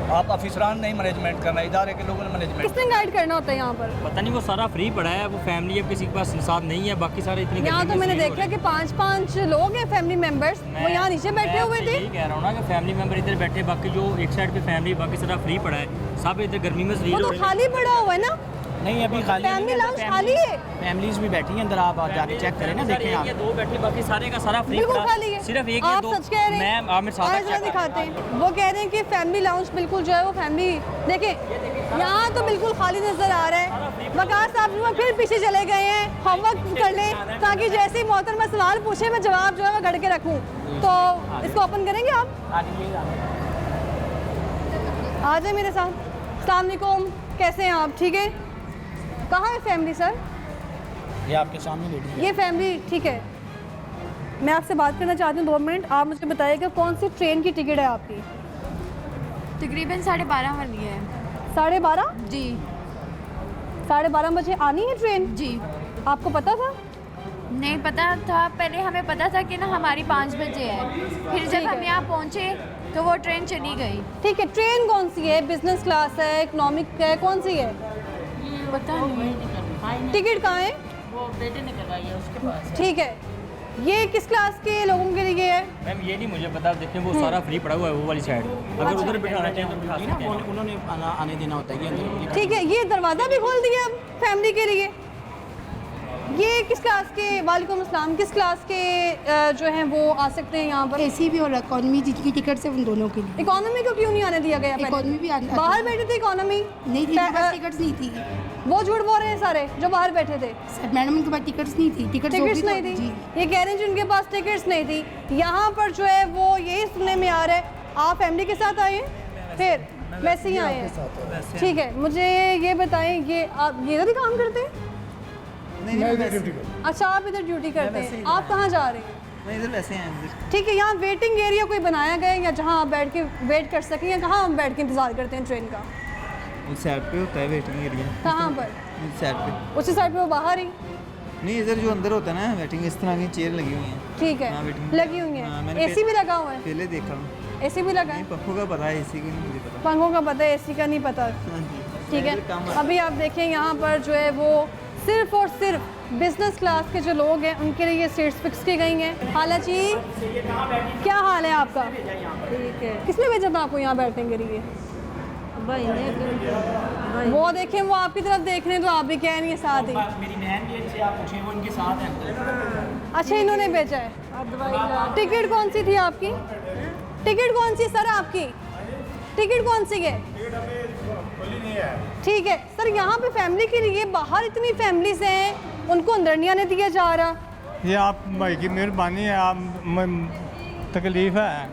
आप अफिसरान नहीं मैनेजमेंट करना, इदारे के लोगों ने मैनेजमेंट। किसने गाइड करना होता है यहाँ पर? पता नहीं, वो सारा फ्री पड़ा है, वो फैमिली अब किसी के पास साथ नहीं है, बाकी सारे इतनी। यहाँ तो मैंने देखा कि 5-5 लोग हैं फैमिली मेंबर्स, वो यहाँ नीचे बैठे हुए थे। कह रहा हूँ ना कि फैमिली मेंबर इधर बैठे, बाकी जो एक साइड पे फैमिली, बाकी सारा फ्री पड़ा है, सब इधर गर्मी में वो तो खाली पड़ा हुआ है ना? नहीं, अभी खाली फैमिली लाउंज खाली है। फैमिलीज भी बैठी हैं अंदर, आप जाके चेक करें ना, देखें आप। ये दो बैठे, बाकी सारे का सारा फ्री बिल्कुल खाली है। सिर्फ एक या आप दो। सच कह रहे हैं? मैं आप मेरे साथ चेक दिखाते हैं। वो कह रहे हैं कि फैमिली लाउंज बिल्कुल जो है वो फैमिली, देखें यहाँ तो बिल्कुल खाली नजर आ रहा है। वकास साहब जो है फिर पीछे चले गए हैं, होमवर्क कर लें, ताकि जैसे ही मोहतरमा सवाल पूछे मैं जवाब जो है वो गढ़ के रखूँ। तो इसको ओपन करेंगे आप? आ जाए मेरे साथ। अस्सलाम वालेकुम, कैसे हैं आप? ठीक है। कहाँ है फैमिली सर? ये आपके सामने बैठी है। ये फैमिली, ठीक है। मैं आपसे बात करना चाहती हूँ 2 मिनट। आप मुझे बताइएगा कौन सी ट्रेन की टिकट है आपकी? तकरीबन 12:30 वाली है। 12:30? जी। 12:30 बजे आनी है ट्रेन? जी। आपको पता था? नहीं पता था, पहले हमें पता था कि ना हमारी 5 बजे है, फिर जब हम यहाँ पहुँचे तो वो ट्रेन चली गई। ठीक है, ट्रेन कौन सी है? बिजनेस क्लास है, इकोनॉमिक है, कौन सी है? पता नहीं। टिकट कहाँ है? वो बेटे ने करवाई है, उसके पास। ठीक है, ये किस क्लास के लोगों के लिए है? मैम ये नहीं मुझे पता, देखें वो सारा फ्री पड़ा हुआ है वो वाली साइड, अगर उधर बिठाना चाहें तो बिठा सकते हैं। उन्होंने आने देना होता है ये। ठीक है, ये दरवाज़ा भी खोल दिया अब फैमिली के लिए। ये किस क्लास के? वालेकुम अस्सलाम, किस क्लास के जो हैं वो आ सकते हैं यहाँ पर? एसी भी और इकोनॉमी जिनकी टिकट से उन दोनों के लिए। इकोनॉमी को क्यों नहीं आने दिया गया? इकोनॉमी भी बाहर बैठे थे, इकोनॉमी नहीं थी, टिकट्स नहीं थी। वो झूठ बोल रहे हैं सारे जो बाहर बैठे थे। मैडम उनके पास टिकट्स नहीं थी। टिकट्स नहीं थी, ये कह रहे हैं जिनके पास टिकट्स नहीं थी। यहाँ पर जो है वो यही सुनने में आ रहा है आप फैमिली के साथ आए हैं, फिर वैसे ही आए हैं। ठीक है, मुझे ये बताएं, ये आप ये इधर ही काम करते हैं? अच्छा, आप इधर ड्यूटी करते हैं। आप कहाँ जा रहे हैं? मैं इधर वैसे हैं। ठीक है, यहाँ वेटिंग एरिया कोई बनाया गया है या जहाँ आप बैठ के वेट कर सकें, या कहाँ हम बैठ के इंतज़ार करते हैं ट्रेन का? उस साइड पे होता है वेटिंग एरिया। कहाँ पर? उस साइड पे। उसी साइड पे? वो बाहर ही? नहीं, इधर जो अंदर होता है ना वेटिंग, इस तरह की चेयर लगी हुई हैं। ठीक है, लगी हुई है। एसी भी लगा हुआ है? पहले देखा। एसी भी लगा है? पंखों का पता है, एसी का नहीं मुझे पता। पंखों का पता है, एसी का नहीं पता। ठीक है, अभी आप देखें यहाँ पर जो है वो सिर्फ और सिर्फ बिजनेस क्लास के जो लोग हैं उनके लिए ये सीट्स फिक्स की गई हैं। हालांकि क्या हाल है आपका? ठीक है, किसने भेजा था आपको यहाँ बैठने के लिए? भाई ने। वो देखें, वो आपकी तरफ देख रहे हैं तो आप भी कह रही हैं साथ ही। मेरी बहन भी इनसे आप पूछें, वो इनके साथ हैं। अच्छा, इन्होंने भेजा है। टिकट कौन सी थी आपकी? टिकट कौन सी सर आपकी? टिकट कौन सी है? ठीक है सर, यहाँ पे फैमिली के लिए बाहर इतनी फैमिलीज हैं, उनको अंदर नहीं आने दिया जा रहा। ये आप भाई की मेहरबानी है, आप तकलीफ है,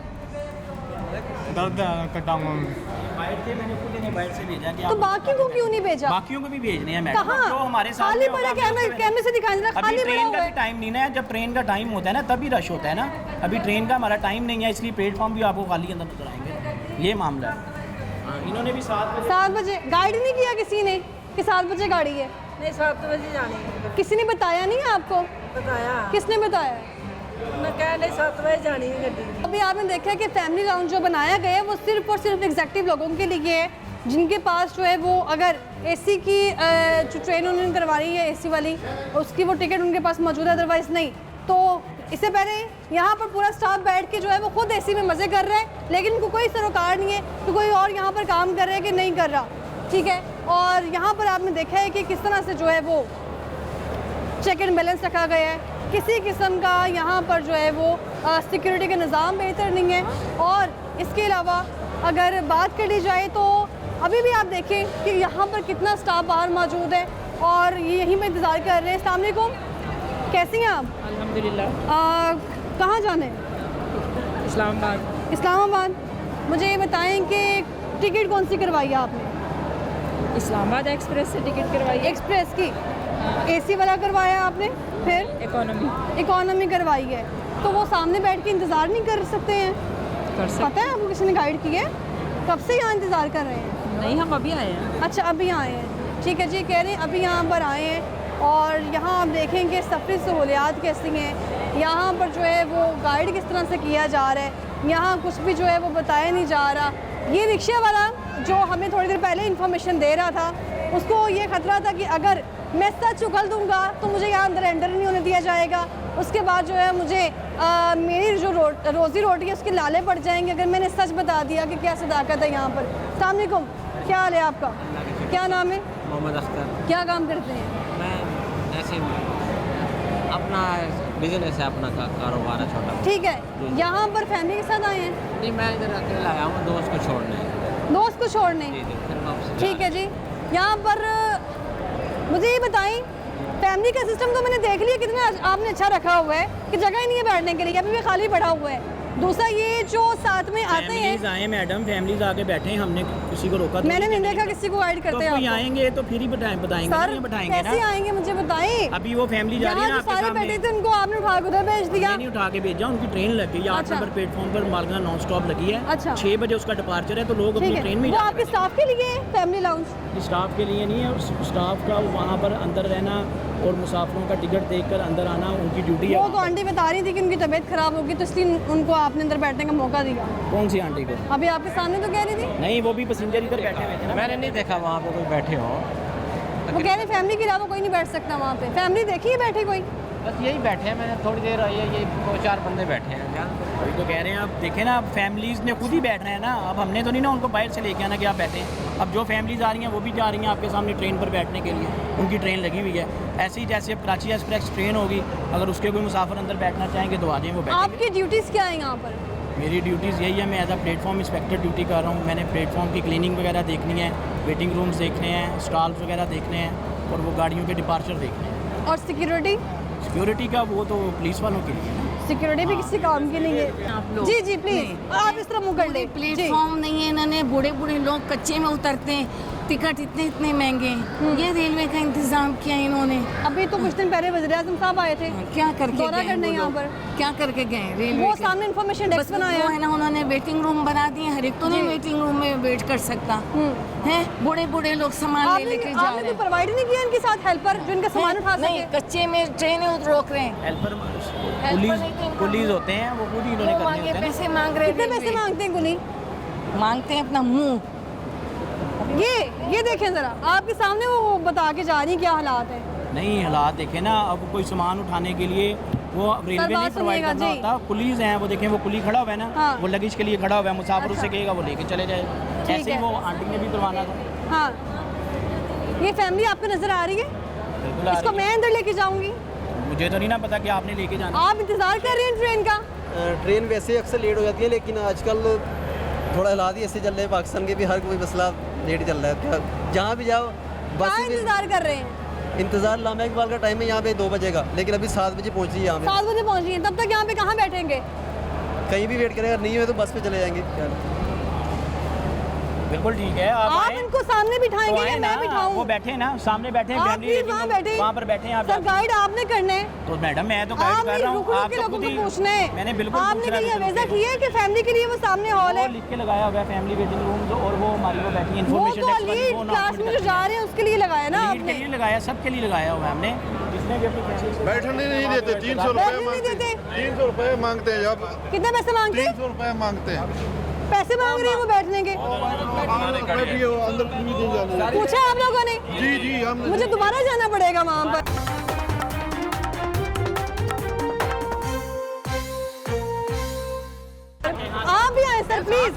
दर्द है टांगों में। मैंने खुद इन्हें बाहर से भेजा कि तो बाकियों को क्यों नहीं भेजा? बाकियों को भी भेजने हैं मैडम। कहाँ? जो हमारे साथ खाली पड़े, कैमरे से दिखाने लगा, खाली पड़ा ट्रेन हुआ का है। भी टाइम नहीं है, जब ट्रेन का टाइम होता है ना तभी रश होता है ना। अभी ट्रेन का हमारा टाइम नहीं है, इसलिए प्लेटफॉर्म भी आपको खाली अंदर नजर आएंगे। ये मामला है। इन्होंने भी 7 बजे गाइड नहीं किया किसी ने कि 7 बजे गाड़ी है? नहीं 7 बजे जानी है। किसी ने बताया नहीं आपको? बताया। किसने बताया? मैं कह नहीं 7 बजे जानी है गड्डी। अभी आपने देखा है कि फैमिली लाउंज जो बनाया गया है वो सिर्फ और सिर्फ एग्जेक्टिव लोगों के लिए है, जिनके पास जो है वो अगर एसी की जो ट्रेन उन्होंने करवा रही है एसी वाली, उसकी वो टिकट उनके पास मौजूद है, अदरवाइज़ नहीं। तो इससे पहले यहाँ पर पूरा स्टाफ बैठ के जो है वो खुद एसी में मज़े कर रहे हैं, लेकिन उनको कोई सरोकार नहीं है कि कोई और यहाँ पर काम कर रहा है कि नहीं कर रहा, ठीक है। और यहाँ पर आपने देखा है कि किस तरह से जो है वो चेक एंड बैलेंस रखा गया है, किसी किस्म का यहाँ पर जो है वो सिक्योरिटी का निज़ाम बेहतर नहीं है। और इसके अलावा अगर बात कर ली जाए तो अभी भी आप देखें कि यहाँ पर कितना स्टाफ बाहर मौजूद है और ये यहीं पर इंतज़ार कर रहे हैं। अस्सलाम वालेकुम, कैसी हैं आप? अल्हम्दुलिल्लाह। कहाँ जाने? इस्लामाबाद। इस्लामाबाद। मुझे ये बताएं कि टिकट कौन सी करवाई है आपने? इस्लामाबाद एक्सप्रेस से टिकट करवाई है। एक्सप्रेस की? एसी वाला करवाया आपने? फिर इकोनॉमी करवाई है। तो वो सामने बैठ के इंतज़ार नहीं कर सकते हैं? पता है आपको किसी ने गाइड किया है? कब से यहाँ इंतज़ार कर रहे हैं? नहीं, हम अभी आए हैं। अच्छा, अभी आए हैं, ठीक है जी। कह रहे हैं अभी यहाँ पर आए हैं और यहाँ आप देखेंगे सफरी सहूलियात कैसी हैं, यहाँ पर जो है वो गाइड किस तरह से किया जा रहा है, यहाँ कुछ भी जो है वो बताया नहीं जा रहा। ये रिक्शा वाला जो हमें थोड़ी देर पहले इन्फॉर्मेशन दे रहा था, उसको ये ख़तरा था कि अगर मैं सच उगल दूंगा तो मुझे यहाँ अंदर एंटर नहीं होने दिया जाएगा, उसके बाद जो है मुझे मेरी जो रोज़ी रोटी है उसके लाले पड़ जाएंगे अगर मैंने सच बता दिया कि क्या सदाकत है यहाँ पर। अस्सलाम वालेकुम, क्या हाल है आपका? क्या नाम है? मोहम्मद अख्तर। क्या काम करते हैं? मैं ऐसे अपना बिजनेस है, अपना कारोबार है छोटा। ठीक है। यहाँ पर फैमिली के साथ आए हैं? नहीं, मैं इधर अकेला आया हूँ दोस्त को छोड़ने। दोस्त को छोड़ने? ठीक है जी। यहाँ पर मुझे ये बताएं, फैमिली का सिस्टम तो मैंने देख लिया कितना आपने अच्छा रखा हुआ है कि जगह ही नहीं है बैठने के लिए, अभी भी खाली पड़ा हुआ है। दूसरा ये जो साथ में आते हैं आए मैडम, फैमिलीज आके बैठे हैं, हमने किसी को रोका? मैंने नहीं देखा किसी को गाइड करते हैं। तो आएंगे तो फिर ही बताएंगे सर, बताएंगे कैसे आएंगे मुझे बताएं। अभी वो फैमिली जा रही है आपके सारे बैठे थे, उनको आपने उठा के उधर भेज दिया? नहीं उठा के भेजा, उनकी ट्रेन लग गई 8 नंबर प्लेटफॉर्म पर मालगांव नॉन स्टॉप लगी है। अच्छा। 6 बजे उसका डिपार्चर है तो लोग अपनी ट्रेन में। वो आपके स्टाफ के लिए फैमिली लाउंज? स्टाफ के लिए नहीं है, स्टाफ का वहाँ पर अंदर रहना और मुसाफिरों का टिकट देखकर अंदर आना उनकी ड्यूटी है। वो तो आंटी बता रही थी कि उनकी तबीयत खराब होगी तो इसलिए उनको आपने अंदर बैठने का मौका दिया। कौन सी आंटी को? अभी आपके सामने तो कह रही थी। नहीं, वो भी पैसेंजर इधर बैठे हुए थे ना। मैंने नहीं देखा वहाँ पे कोई बैठे हो। वो कह रहे फैमिली के अलावा कोई नहीं बैठ सकता वहाँ पे। फैमिली देखी है बैठे कोई? बस यही बैठे हैं, मैंने थोड़ी देर आई है, ये 2-4 बंदे बैठे हैं। वही तो कह रहे हैं, आप देखें ना, फैमिलीज ने खुद ही बैठ रहे हैं ना, अब हमने तो नहीं ना उनको बाहर से लेके आना कि आप बैठे हैं। अब जो फैमिलीज आ रही हैं वो भी जा रही हैं आपके सामने ट्रेन पर बैठने के लिए, उनकी ट्रेन लगी हुई है। ऐसे ही जैसे अब कराची एक्सप्रेस ट्रेन होगी, अगर उसके कोई मुसाफिर अंदर बैठना चाहेंगे तो आ जाएँ, वो बैठेंगे। आपकी ड्यूटीज़ क्या है यहाँ पर? मेरी ड्यूटीज़ यही है, मैं as a platform inspector duty कर रहा हूँ। मैंने प्लेटफॉर्म की क्लीनिंग वगैरह देखनी है, वेटिंग रूम्स देखने हैं, स्टॉल्स वगैरह देखने हैं और वो गाड़ियों के डिपार्चर देखने हैं। और सिक्योरिटी का वो तो पुलिस वालों के लिए है। सिक्योरिटी भी किसी काम की नहीं है। जी जी प्लीज आप इस तरह मुँह कर ले। प्लेटफॉर्म नहीं है, इन्होंने बूढ़े बूढ़े लोग कच्चे में उतरते हैं, टिकट इतने महंगे। ये रेलवे का इंतजाम किया इन्होंने। अभी तो कुछ दिन पहले वज़ीर-ए-आज़म साहब आए थे, क्या करके दौरा करने यहाँ पर? क्या करके गए? रेलवे वो सामने इन्फॉर्मेशन डेस्क बनाया है ना, उन्होंने वेटिंग रूम बना दिए। हर एक तो नहीं वेटिंग रूम में वेट कर सकता है। बूढ़े बूढ़े लोग सामान लेके जा रहे हैं। प्रोवाइड नहीं किया इनके साथ हेल्पर जो इनका सामान उठा सके? नहीं, कच्चे में ट्रेनें रोक रहे हैं। हेल्पर पुलिस होते हैं, वो खुद ही इन्होंने करने होते हैं। पैसे मांग रहे हैं। कितने पैसे मांगते हैं कुली? मांगते हैं अपना मुंह। ये देखें जरा, आपके सामने वो बता के जा रही क्या हालात है। नहीं, हालात देखें ना, अब कोई सामान उठाने के लिए वो रेलवे नहीं प्रोवाइड करना होता, पुलिस हैं, वो देखें वो कुली खड़ा हुआ है ना। हाँ। वो लगेज के लिए खड़ा हुआ है, मुसाफिर उससे कहेगा वो लेके चले जाए। ऐसे ही वो आंटी ने भी करवाना था। हाँ, ये फैमिली आपको नजर आ रही है? इसको मैं अंदर लेके जाऊंगी? मुझे तो नहीं ना पता कि आपने लेके जाना। आप इंतजार कर रहे हैं ट्रेन का? ट्रेन वैसे अक्सर लेट हो जाती है, लेकिन आजकल थोड़ा हालात ही ऐसे चल रहे हैं, पाकिस्तान के भी हर कोई मसला लेट चल रहा है। जहाँ भी जाओ बस इंतजार कर रहे हैं। इंतजार लामा इकबाल का टाइम है यहाँ पे 2 बजे का, लेकिन अभी 7 बजे पहुँच रही है यहाँ पे। 7 बजे पहुँच रही है, तब तक यहाँ पे कहाँ बैठेंगे? कहीं भी वेट करें, अगर नहीं हुए तो बस पे चले जाएंगे। बिल्कुल ठीक है। आप इनको सामने बिठाएंगे या मैं बिठाऊं? वो बैठे हैं ना, सामने बैठे हैं, आप प्लीज वहाँ बैठे, वहाँ पर बैठे हैं आप। सर गाइड आपने करना है। तो मैडम मैं तो गाइड कर रहा हूँ, आप लोगों को पूछना है। मैंने बिल्कुल आपने कहीं अवेजा की है कि फैमिली के लिए वो सामने हॉल है? लिख के लगाया हुआ है फैमिली वेटिंग रूम, और वो हमारी वो बैठी है इन्फॉर्मेशन क्लास में जो जा रहे हैं उसके लिए लगाया ना आपने? के लिए लगाया, सबके लिए लगाया हुआ है हमने। जिसने भी अपनी बैठने नहीं देते, 300 रुपए 300 रुपए मांगते हैं। अब कितने पैसे मांगते हैं? 300 रुपए मांगते हैं। पैसे मांग रहे हैं वो बैठने के? पूछा आप लोगों ने? जी हम। मुझे दोबारा जाना पड़ेगा वहाँ पर। आप भी आए सर प्लीज।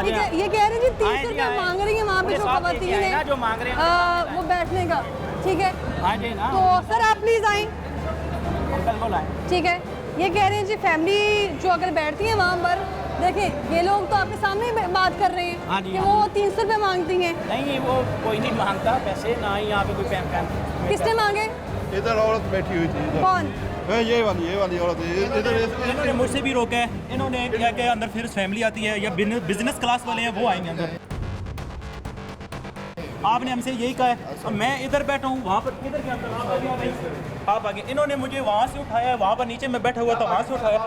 ठीक है, ये कह रही थी 300 रुपया मांग रही है वहाँ पे जो खवातीन है जो मांग रहे हैं वो बैठने का। ठीक है, तो सर आप प्लीज आए। ठीक है, ये कह रहे हैं जी फैमिली जो अगर बैठती है वहाँ पर, देखें ये लोग तो आपके सामने बात कर रहे हैं कि वो 300 रुपये मांगती हैं। नहीं, वो कोई नहीं मांगता पैसे, ना ही यहाँ पे कोई फैमिली। किसने मांगे? इधर औरत बैठी हुई थी। कौन? ये वाली औरत। इधर इन्होंने मुझसे भी रोका है। इन्होंने क्या किया, अंदर फिर फैमिली आती है या बिजनेस क्लास वाले हैं वो आएंगे अंदर। आपने हमसे यही कहा है, अब मैं इधर बैठा हूँ, वहाँ पर किधर गया आप आगे। इन्होंने मुझे वहाँ से उठाया, वहाँ पर नीचे मैं बैठा हुआ था, वहाँ से उठाया।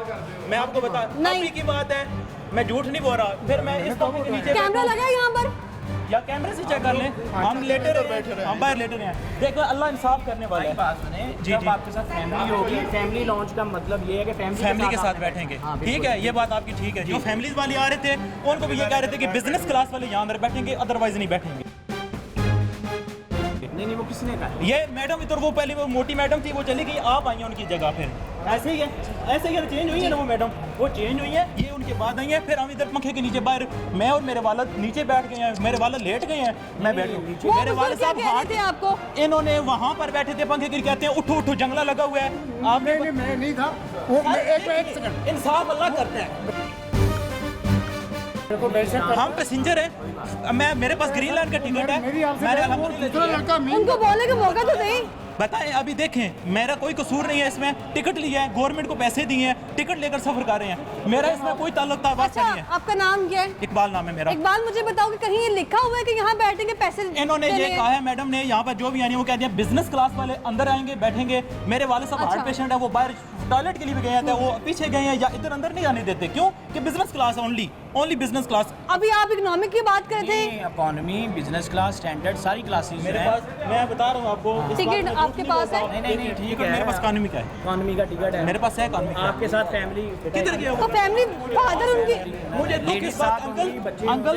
मैं आपको बता, अभी की बात है, मैं झूठ नहीं बोल रहा। फिर मैं इस पंखे के नीचे कैमरा लगा है यहाँ पर, या कैमरे से चेक कर लें। हम लेटे रहे, हम बाहर लेटे रहे हैं। देखो अल्लाह इंसाफ करने वाला है। बात सुने, जब आपके साथ फैमिली होगी, फैमिली लॉन्च का मतलब ये है कि फैमिली के साथ बैठेंगे। ठीक है, ये बात आपकी ठीक है। जो फैमिलीज वाले आ रहे थे उनको भी ये कह रहे थे कि बिजनेस क्लास वाले यहाँ अंदर बैठेंगे, अदरवाइज नहीं बैठेंगे। नहीं, वो किसने कहा? ये मैडम इधर, वो पहले वो मोटी मैडम थी, वो चली गई, आप आई हैं उनकी जगह। फिर ऐसे ही है, ऐसे ही चेंज हुई है ना वो मैडम, वो चेंज हुई है, ये उनके बाद आई है। फिर हम इधर पंखे के नीचे बाहर, मैं और मेरे वाला नीचे बैठ गए हैं, मेरे वाला लेट गए हैं, मैं बैठ गया। मेरे वाले साहब हाथ थे आपको, इन्होंने वहाँ पर बैठे थे पंखे के, कहते हैं उठो उठो जंगला लगा हुआ है। आपने मैं नहीं था, एक सेकंड, इंसाफ अल्लाह करता है। हम पैसेंजर हैं, मैं मेरे पास ग्रीन लाइन का टिकट है, मैंने उनको बोलने का मौका तो दें। बताएं, अभी देखें मेरा कोई कसूर नहीं है इसमें, टिकट लिया है, गवर्नमेंट को पैसे दिए हैं, टिकट लेकर सफर कर रहे हैं, मेरा इसमें कोई ताल्लुक अच्छा, नहीं है। आपका नाम क्या है? इकबाल नाम है मेरा। इकबाल, मुझे बताओ कि कहीं ये लिखा हुआ है कि यहाँ बैठेंगे पैसे? इन्होंने ये कहा है मैडम ने, यहाँ पर जो भी आने वो कहते हैं बिजनेस क्लास वाले अंदर आएंगे बैठेंगे। मेरे वाले साहब हार्ट पेशेंट है, वो बाहर टॉयलेट के लिए भी गए थे, वो पीछे गए हैं, या इधर अंदर नहीं आने देते। क्यों? कि business class only business class. अभी आप इकोनॉमिक की बात कर थे। इकोनॉमी, बिजनेस क्लास, स्टैंडर्ड, सारी क्लासेस मेरे पास, मैं बता रहा हूँ आपको। टिकट आपके पास है? नहीं, ठीक है, मेरे पास इकोनॉमी का है, इकोनॉमी का टिकट है मेरे पास है। इकोनॉमी आपके साथ फैमिली किधर गया? तो फैमिली, फादर उनकी, मुझे दुख इस बात, अंकल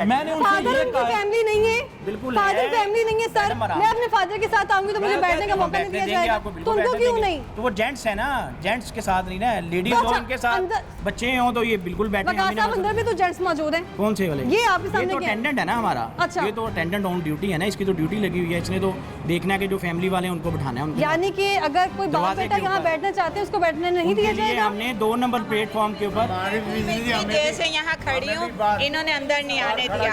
मैंने फादर उनकी फैमिली नहीं है, बिल्कुल फादर फैमिली नहीं है सर। मैं अपने फादर के साथ आऊंगी तो मुझे बैठने का मौका नहीं दिया जाएगा, तो उनको क्यों नहीं? तो वो जेंट्स है ना, जेंट्स के साथ नहीं ना, लेडीज हो, उनके साथ बच्चे हो तो ये बिल्कुल बैठेंगे। अंदर भी तो जेंट्स मौजूद हैं। कौन से वाले? ये आपके सामने तो अटेंडेंट है ना हमारा। अच्छा, ये तो अटेंडेंट ऑन ड्यूटी है ना, इसकी तो ड्यूटी लगी हुई है, इसने तो देखना है कि जो फैमिली वाले हैं उनको बैठाना है। यानी कि अगर कोई बाप बेटा यहाँ बैठना चाहते हैं उसको बैठने नहीं दिया जाएगा। हमने 2 नंबर प्लेटफॉर्म के ऊपर जैसे यहाँ खड़ी हूँ, इन्होंने अंदर नहीं आने दिया।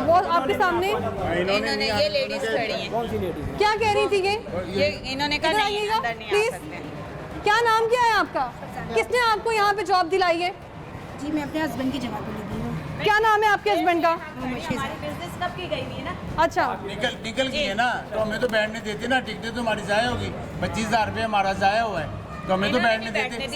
वो आपके सामने इन्होंने, ये लेडीज खड़ी हैं। कौन सी लेडीज? क्या कह रही थी ये इन्होंने कहा नहीं, अंदर नहीं आ सकते। क्या नाम क्या है आपका? किसने आपको यहाँ पे जॉब दिलाई है? जी मैं अपने हस्बैंड की जगह पे लगी हूँ। क्या नाम है आपके हस्बैंड का? बिजनेस कब की गई हुई है ना। अच्छा, निकल गई है ना, तो हमें तो बैठने देते ना, टिकटें तो हमारी ज़ाया होगी, 25,000 रुपये हमारा ज़ाया हुआ है, तो हमें तो बैठने देते।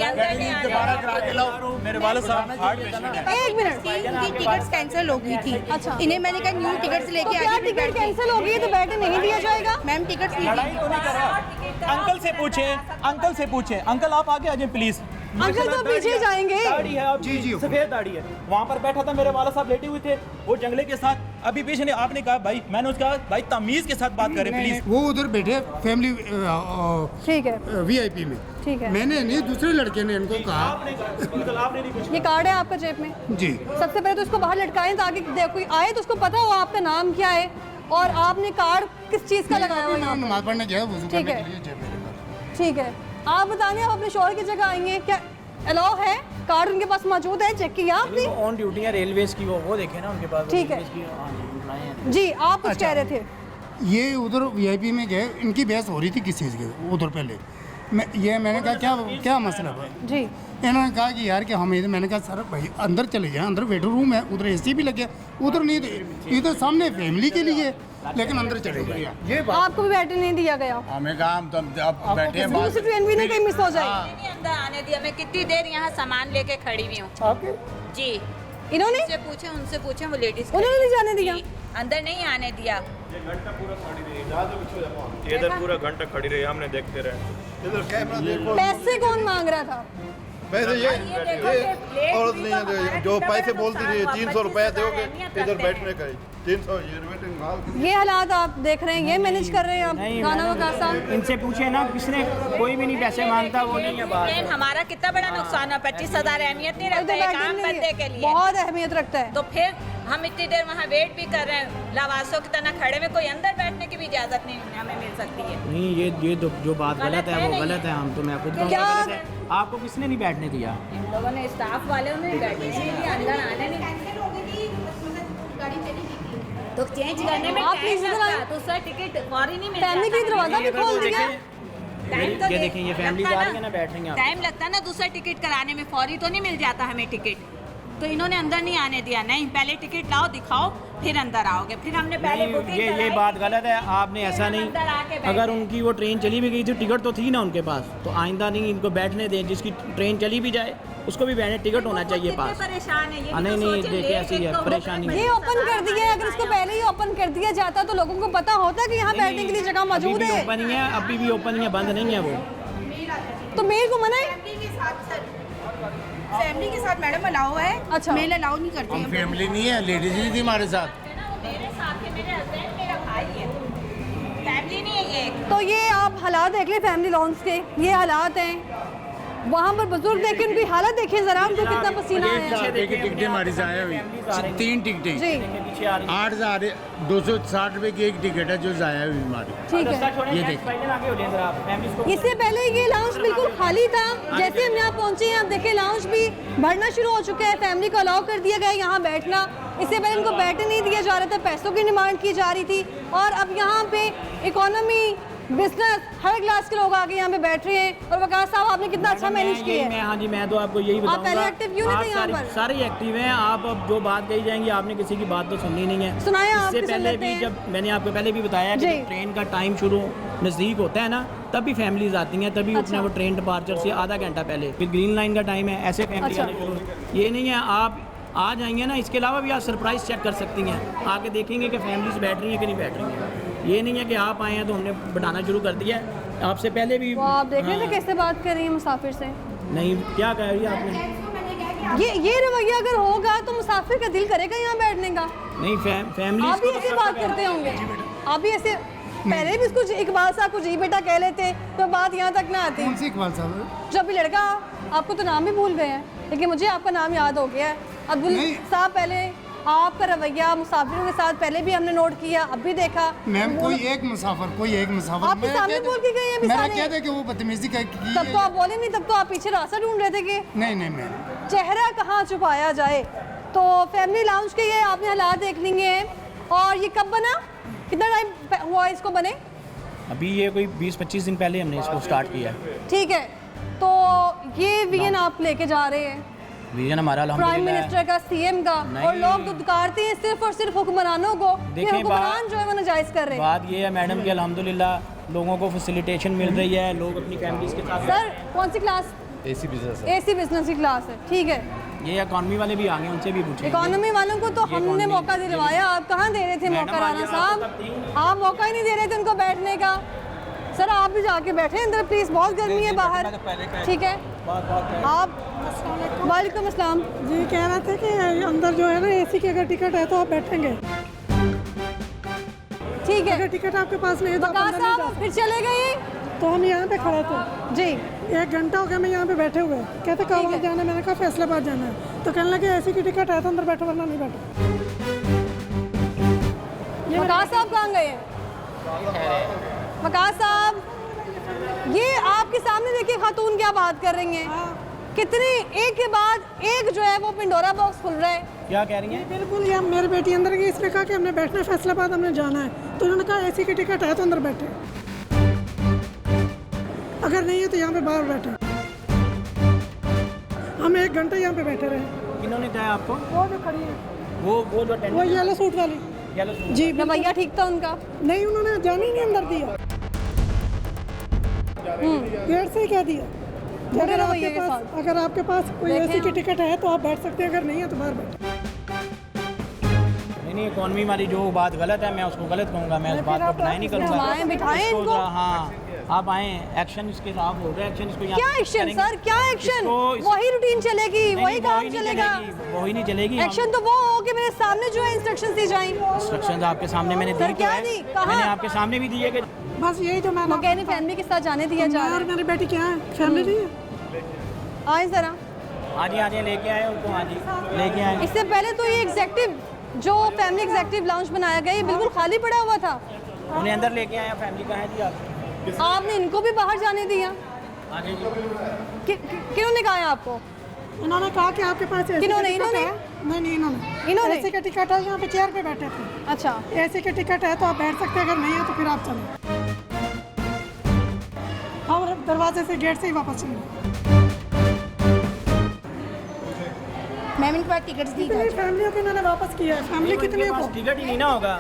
दोबारा करा के लाओ। मेरे वाले साहब हार्ट पेशेंट है। एक मिनट, इनकी टिकट्स कैंसिल हो गई थी। अच्छा, इन्हें मैंने कहा न्यू टिकट्स लेके क्या टिकट कैंसिल हो गई तो बैठने नहीं दिया जाएगा? मैम टिकट्स लड़ाई तो नहीं कर रहा। अंकल से पूछे, अंकल आप आगे आ जाए प्लीज। अंकल तो पीछे जाएंगे। दाढ़ी है आप, जी सफेद दाढ़ी है। वहाँ पर बैठा था, मेरे वाला साहब लेटे हुए थे, वो जंगले के साथ। अभी पीछे ने आपने कहा भाई, मैंने उसका भाई तमीज के साथ बात करें प्लीज। वो उधर बैठे फैमिली, ठीक है, VIP में, ठीक है। मैंने नहीं, दूसरे लड़के ने इनको कहा। ये कार्ड है आपका जेब में? जी। सबसे पहले तो इसको बाहर लटकाएं ताकि कोई आए तो उसको पता हो आपका नाम क्या है और आपने कार्ड किस चीज का लगाया हुआ है। नमाज पढ़ने गया, वुज़ू ठीक करने है, के लिए जेब में। ठीक है। आप बताने, आप अपने शोहर की जगह आई हैं, क्या अलाउ है? कार्ड उनके पास मौजूद है, चेक किया आपने? ऑन ड्यूटी है रेलवेज की, वो देखे ना उनके पास। ठीक है जी, आप कुछ कह रहे थे। ये उधर VIP में गए, इनकी बहस हो रही थी किसी चीज़ के उधर पहले, मैंने कहा क्या मसला है जी। इन्होंने कहा कि यार कि हम मैंने कहा सर भाई अंदर चले जाएं, अंदर वेटर रूम है, उधर एसी भी लगे, उधर नहीं, इधर सामने फैमिली के लिए, लेकिन अंदर चले गए। ये बात आपको भी बैठने नहीं दिया गया? हमें कहा हम तो अब बैठे हैं, दूसरी ट्रेन भी नहीं कहीं मिस हो जाए। नहीं अंदर आने दिया, मैं कितनी देर यहाँ सामान लेके खड़ी हुई हूँ जी। इन्होंने उनसे पूछे वो लेडीज उन्होंने नहीं जाने दिया, अंदर नहीं आने दिया। इधर पूरा घंटा खड़ी रही, हमने देखते रहे। इधर कैमरा देखो। पैसे कौन मांग रहा था? पैसे ये औरत नहीं है जो पैसे बोलती थी 300 रुपए दोगे इधर बैठने का, 300 ये हालात आप देख रहे हैं, ये मैनेज कर रहे हैं आप गाना वकास साहब? इनसे पूछे ना, किसने कोई भी नहीं पैसे मांगता, वो नहीं है बात। हमारा कितना बड़ा नुकसान है, 25,000 अहमियत नहीं रखता है काम बंदे के लिए, बहुत अहमियत रखता है। तो फिर हम इतनी देर वहाँ वेट भी कर रहे हैं, लवासों की तरह खड़े में, कोई अंदर बैठने की भी इजाजत नहीं हमें मिल सकती है। नहीं ये जो बात गलत है वो गलत है, हम तो मैं खुद क्या गलत है। आपको किसने नहीं बैठने दिया? इन लोगों ने, स्टाफ वाले ने बैठने इसलिए अंदर आने नहीं। तो चेंज करने में आप प्लीज इधर आए, दूसरा टिकट फौरी नहीं मिलता। फैमिली की दरवाजा भी खोल दिया। ये देखिए ये फैमिली आ रही है ना, बैठ रही है। टाइम लगता है ना दूसरा टिकट कराने में, फौरी तो नहीं मिल जाता हमें टिकट। तो इन्होंने अंदर नहीं आने दिया, नहीं पहले टिकट लाओ दिखाओ फिर अंदर आओगे, फिर हमने पहले बुकिंग ये बात गलत है, आपने ऐसा नहीं। अगर उनकी वो ट्रेन चली भी गई थी, टिकट तो थी ना उनके पास, तो आइंदा नहीं इनको बैठने दें। जिसकी ट्रेन चली भी जाए उसको भी बैठने टिकट होना चाहिए पास। परेशान है ये। नहीं देखिए ऐसी है परेशानी। ये ओपन कर दिया है, अगर इसको पहले ही ओपन कर दिया जाता तो लोगों को पता होता कि यहाँ बैठने के लिए जगह मौजूद है। ओपन ही है, अभी भी ओपन ही है, बंद नहीं है वो। तो मेल को मना है? फैमिली के साथ मैडम अलाउ है। अच्छा, मेल अलाउ नहीं करते हम फैमिली नहीं है, लेडीज ही थी हमारे साथ। मेरे साथ है, मेरे हस्बैंड, मेरा भाई है, फैमिली नहीं है ये। तो ये आप हालात देख लें फैमिली लॉन्च के, ये हालात हैं। वहाँ पर बुजुर्ग देखें, उनकी हालत देखें जरा, उनको कितना पसीना है। टिकटें हमारी ज़ाया हुई, 3 टिकटें, जी 8,260 रुपए की एक टिकट है जो ज़ाया हुई हमारी। ठीक है, ये देखिए। इससे पहले ये लाउंज बिल्कुल खाली था। जैसे हम यहाँ पहुँचे हैं, आप देखें लाउंज भी भरना शुरू हो चुका है। फैमिली को अलाउ कर दिया गया है यहाँ बैठना। इससे पहले इनको बैठने नहीं दिया जा रहा था, पैसों की डिमांड की जा रही थी। और अब यहाँ पे इकोनॉमी, बिजनेस, हर क्लास के लोग आके यहाँ पे बैठ रहे हैं। और वकास साहब आपने कितना अच्छा मैनेज किया है। हाँ जी, मैं तो आपको यही बताऊंगा, आप पहले एक्टिव क्यों नहीं थे यहाँ पर? सारे एक्टिव हैं। आप अब जो बात कही जाएंगी, आपने किसी की बात तो सुननी नहीं है। सुनाए आप, इससे पहले भी जब मैंने आपको पहले भी बताया कि ट्रेन का टाइम शुरू नज़दीक होता है ना, तभी फैमिलीज आती हैं, तभी अपने वो ट्रेन डिपार्चर से आधा घंटा पहले, फिर ग्रीन लाइन का टाइम है, ऐसे फैमिली आने शुरू। ये नहीं है आप आ जाएंगे ना, इसके अलावा भी आप सरप्राइज चेक कर सकती हैं, आके देखेंगे कि फैमिलीज बैठ रही हैं कि नहीं बैठ रही हैं। ये नहीं है कि आप आए हैं तो हमने बढ़ाना शुरू कर दिया है। आपसे पहले भी आप देख रहे थे कैसे बात कर रही है मुसाफिर से। नहीं, क्या कह रही है आपने? ये रवैया अगर होगा तो मुसाफिर का दिल करेगा यहाँ बैठने का। नहीं, फैमिली आप भी ऐसे बात करते होंगे, आप भी ऐसे पहले भी इसको इकबाल साहब को जी बेटा कह लेते तो बात यहाँ तक ना आती। कौन सी इकबाल साहब? जब भी लड़का, आपको तो नाम भी भूल गए हैं, लेकिन मुझे आपका नाम याद हो गया है। अब्दुल साहब, पहले आपका रवैया मुसाफिरों के साथ पहले भी हमने नोट किया, अब भी देखा। मैम कोई एक मुसाफिर आपके सामने बोल के गए हैं अभी सारे। क्या थे कि वो बदतमीजी की तब तो आप बोले नहीं, तब तो आप पीछे रास्ता ढूंढ रहे थे कि नहीं मैम, चेहरा कहाँ छुपाया जाए। तो फैमिली लाउंज के ये आपने हालात देख लेंगे हैं। और ये कब बना, कितना टाइम हुआ इसको बने? अभी ये कोई 20-25 दिन पहले हमने इसको स्टार्ट किया है। ठीक है, तो ये विजन आप लेके जा रहे हैं, विजन हमारा प्राइम मिनिस्टर का, सीएम का, और लोग दुदकारते हैं सिर्फ और सिर्फ हुक्मरानों को। देखिए, हुक्मरान जो है वो नाजायज कर रहे हैं। बात ये है मैडम कि अल्हम्दुलिल्लाह लोगों को फैसिलिटेशन मिल रही है, लोग अपनी फैमिलीज के साथ। सर कौन सी class? AC business. AC business की क्लास है, ठीक है। ये इकॉनमी वाले भी आ गए, उनसे भी पूछे। इकोनॉमी वालों को तो हमने मौका दिलवाया, आप कहाँ दे रहे थे मौका? राना साहब आप मौका ही नहीं दे रहे थे उनको बैठने का। सर आप भी जाके बैठे अंदर प्लीज, बहुत गर्मी है बाहर। ठीक है, आप वालेकुम अस्सलाम जी कह रहे थे कि अंदर जो है ना एसी की अगर टिकट है तो आप बैठेंगे। ठीक है, अगर टिकट आपके पास नहीं है तो आप अंदर नहीं जा सकते। फिर चले गए तो हम यहाँ पे खड़े थे जी, 1 घंटा हो गया मैं यहाँ पे बैठे हुए। कहते कहाँ वहाँ जाना है, मैंने कहा फैसलाबाद जाना है। तो कहने लगे एसी की टिकट है तो अंदर बैठो वरना नहीं बैठो। वकास साहब कहाँ गए? वकास साहब, ये आपके सामने देखिए खातून क्या बात कर रही हैं। कितनी एक के बाद एक जो है वो पिंडोरा बॉक्स खुल रहा है। क्या कह रही हैं? बिल्कुल, ये मेरी बेटी अंदर गई, इसने कहा कि हमने बैठना है फैसलाबाद, हमने जाना है। तो उन्होंने कहा एसी की टिकट है तो अंदर बैठे। अगर नहीं है तो यहाँ पे बाहर बैठे। हम 1 घंटे यहाँ पे बैठे रहे। किन्होंने दिया आपको? वो जो खड़ी है, वो जो वो येलो सूट वाली। Yellow suit. जी रवैया ठीक था उनका? नहीं, उन्होंने जाने ही नहीं अंदर दिया, गेट से ही कह दिया अगर आपके पास कोई एसी की टिकट है तो आप बैठ सकते हैं, अगर नहीं है तो बाहर बैठे। नहीं, इकॉनमी वाली जो बात गलत है मैं उसको गलत कहूँगा, मैं उस बात को डिनाई नहीं करूँगा। बिठाएं इनको। हाँ, आप आए, एक्शन इसके साथ हो रहा है, एक्शन इसको क्या एक्शन सर, क्या एक्शन? वही रूटीन चलेगी, वही काम चलेगा, वही नहीं चलेगी। एक्शन तो वो हो कि मेरे सामने जो है इंस्ट्रक्शन दी जाएं। इंस्ट्रक्शन आपके सामने मैंने दी, क्या दी? मैंने आपके सामने भी दिए कि बस यही जो मैं कहनी फैमिली के साथ जाने दिया जा रहा है। मेरी बेटी क्या है, फैमिली नहीं है। आए जरा, आज लेके आए उनको, आज लेके आए। इससे पहले तो ये एग्जेक्टिव जो फैमिली एग्जेक्टिव लाउंज बनाया गया ये बिल्कुल खाली पड़ा हुआ था, उन्हें अंदर लेके आए। फैमिली कहाँ है जी आप? आपने इनको भी बाहर जाने दिया? किन्होंने कहा है आपको? इन्होंने कहा कि आपके पास किन्होंने? इन्होंने? नहीं, इन्होंने एसी का टिकट है, यहाँ पे चेयर पे बैठे थे। अच्छा, एसी का टिकट है तो आप बैठ सकते हैं, अगर नहीं है तो फिर आप चलें। और दरवाजे से, गेट से ही वापस चलें। मैम इनके पास टिकट दी गई, फैमिलियों को इन्होंने वापस किया है। फैमिली कितने को टिकट ही नहीं ना होगा।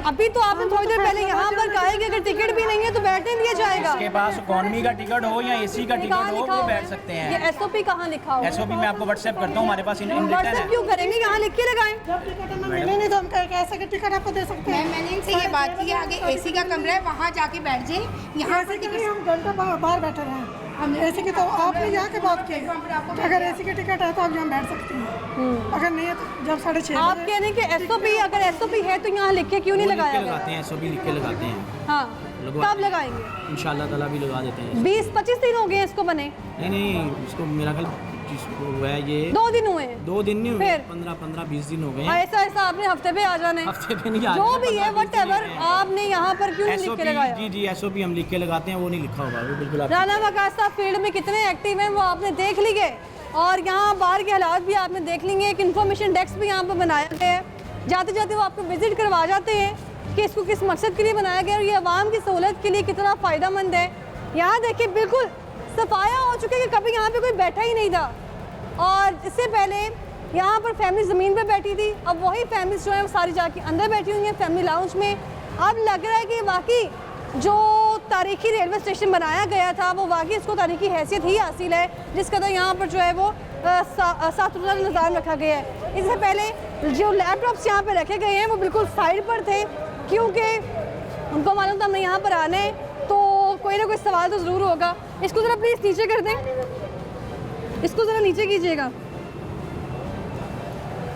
अभी तो आपने थोड़ी देर पहले यहाँ पर कहा है कि अगर टिकट भी नहीं है तो बैठने दिया जाएगा। इसके पास इकॉनमी का टिकट हो या एसी का टिकट हो, वो बैठ सकते हैं। ये एसओपी कहाँ लिखा हुआ? एसओपी मैं आपको व्हाट्सएप करता हूँ, हमारे पास व्हाट्सएप क्यों करेंगे, यहाँ लिख के लगाएं। जब टिकट हमें मिले नहीं तो हम ऐसे का टिकट आपको दे सकते हैं। मैंने इनसे ये बात की है, आगे एसी का कमरा है वहाँ जाके बैठ जाए, यहाँ से टिकट हम घंटा बाहर बैठे रहे। हम एसी की तो आपने यहाँ के बात की, अगर एसी की टिकट है तो आप यहाँ बैठ सकते हैं, अगर नहीं है तो जब 6:30 आप कह रहे हैं कि एसओपी, अगर एसओपी है तो यहाँ लिख के क्यों नहीं लगाया? लगाते हैं, एसओपी लिख के लगाते हैं। हाँ, कब लगाएंगे? इंशाल्लाह ताला भी लगा देते हैं। 20-25 दिन हो गए इसको बने? नहीं, इसको मेरा ख्याल हुआ है ये 2 दिन हुए हैं। 2 दिन नहीं हुए, 15-20 दिन हो गए। ऐसा आपने हफ्ते पे आ जाना है, हफ्ते पे नहीं, जो भी है व्हाटएवर, आपने यहाँ पर क्यों लिख के लगाया? जी एसओपी हम लिख के लगाते हैं, वो नहीं लिखा होगा वो बिल्कुल। राना वकास साहब फील्ड में कितने एक्टिव हैं वो आपने देख लिए, और यहाँ बाहर के हालात भी आपने देख लेंगे। एक इन्फॉर्मेशन डेस्क भी यहाँ पर बनाया गया है, जाते जाते वो आपको विजिट करवा जाते हैं कि इसको किस मकसद के लिए बनाया गया और ये आवाम की सहूलत के लिए कितना फ़ायदेमंद है। यहाँ देखिए बिल्कुल सफाया हो चुके कि कभी यहाँ पे कोई बैठा ही नहीं था, और इससे पहले यहाँ पर फैमिली ज़मीन पे बैठी थी, अब वही फैमिलीज जो है वो सारी जाके अंदर बैठी हुई हैं फैमिली लाउंज में। अब लग रहा है कि वाकई जो तारीखी रेलवे स्टेशन बनाया गया था वो वाकई इसको तारीखी हैसियत ही हासिल है, जिस कदर यहाँ पर जो है वो साफ सुथरा निज़ाम रखा गया है। इससे पहले जो लैपटॉप्स यहाँ पे रखे गए हैं वो बिल्कुल साइड पर थे, क्योंकि उनको मालूम था हमने यहाँ पर आना है तो कोई ना कोई सवाल तो ज़रूर होगा। इसको ज़रा प्लीज़ नीचे कर दें, इसको ज़रा नीचे कीजिएगा।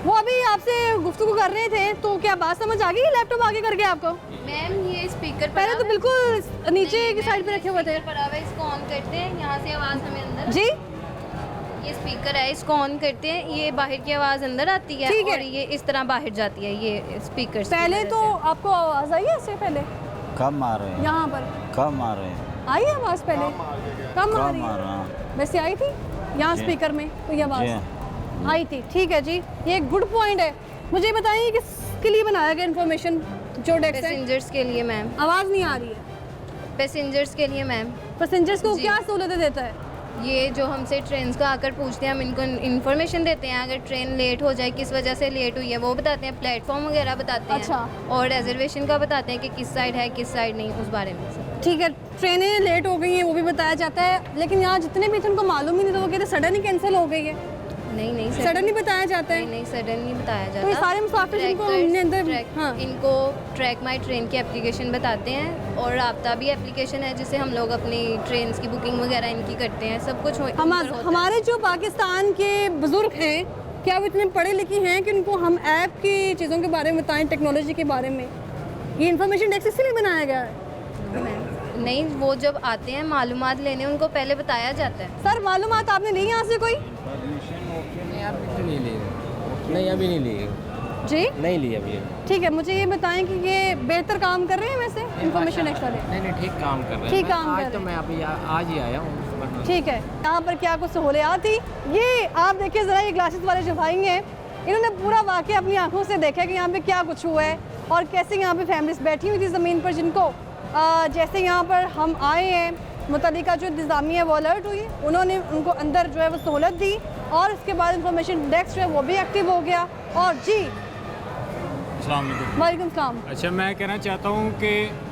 वो अभी आपसे गुफ्तगू कर रहे थे तो क्या बात समझ आ गई? लैपटॉप आगे करके आपको? मैम ये स्पीकर पहले तो बिल्कुल नीचे की साइड पे रखे हुए थे। इसको ऑन करते हैं, यहाँ से आवाज़ हमें अंदर। जी, ये स्पीकर है, इसको ऑन करते हैं, ये बाहर की आवाज़ अंदर आती है और ये इस तरह बाहर जाती है। ये स्पीकर पहले तो आपको आवाज़ आई है इससे पहले? कम आ रहे हैं यहाँ पर, कम आ रहे हैं। आई आवाज़ पहले? कम आ रही है, वैसे आई थी यहाँ स्पीकर में तो ये आवाज़ आई थी। ठीक है जी, ये एक गुड पॉइंट है। मुझे बताइए किसके लिए बनाया गया इन्फॉर्मेशन जो डेस्क है? पैसेंजर्स के लिए मैम। आवाज़ नहीं आ रही है? पैसेंजर्स के लिए मैम। पैसेंजर्स को क्या सहूलतें देता है? ये जो हमसे ट्रेन का आकर पूछते हैं, हम इनको इन्फॉर्मेशन देते हैं। अगर ट्रेन लेट हो जाए, किस वजह से लेट हुई है वो बताते हैं, प्लेटफॉर्म वगैरह बताते हैं। अच्छा। और रिजर्वेशन का बताते हैं कि किस साइड है किस साइड नहीं, उस बारे में। ठीक है, ट्रेनें लेट हो गई हैं वो भी बताया जाता है, लेकिन यहाँ जितने भी थे उनको मालूम ही नहीं था, वो कहते सडन ही कैंसिल हो गई है। नहीं सडन ही बताया जाता है? नहीं सडन नहीं बताया जाता। तो ये सारे मुसाफिर जिनको हमने अंदर, हाँ, इनको ट्रैक माई ट्रेन की एप्लीकेशन बताते हैं, और राब्ता भी एप्लीकेशन है जिससे हम लोग अपनी ट्रेन की बुकिंग वगैरह इनकी करते हैं। सब कुछ हमारे जो पाकिस्तान के बुजुर्ग हैं, क्या वो इतने पढ़े लिखे हैं कि उनको हम ऐप की चीज़ों के बारे में बताएं, टेक्नोलॉजी के बारे में? ये इन्फॉर्मेशन डेस्क इसलिए बनाया गया है? नहीं, वो जब आते हैं मालूमात लेने उनको पहले बताया जाता है। सर मालूमात आपने ली यहाँ से कोई? नहीं अभी नहीं ली जी, नहीं ली अभी। ठीक है, मुझे ये बताएं कि ये बेहतर काम कर रहे हैं वैसे इन्फॉर्मेशन डेस्क वाले? नहीं ठीक काम कर रहे हैं। ठीक काम कर रहे हैं। तो मैं अभी आज ही आया हूँ। ठीक है, यहाँ पर क्या कुछ सहूलियात थी ये आप देखिए ज़रा। ये ग्लासेस वाले जो भाई हैं इन्होंने पूरा वाक़या अपनी आंखों से देखा कि यहाँ पे क्या कुछ हुआ है और कैसे यहाँ पे फैमिलीज बैठी हुई थी ज़मीन पर, जिनको जैसे यहाँ पर हम आए हैं मुतल्लिका जो इंतज़ामिया है वो अलर्ट हुई, उन्होंने उनको अंदर जो है वो सहूलत दी और उसके बाद इंफॉर्मेशन डेस्क जो है वो भी एक्टिव हो गया। और जी वालेकुम सलाम। अच्छा, मैं कहना चाहता हूँ कि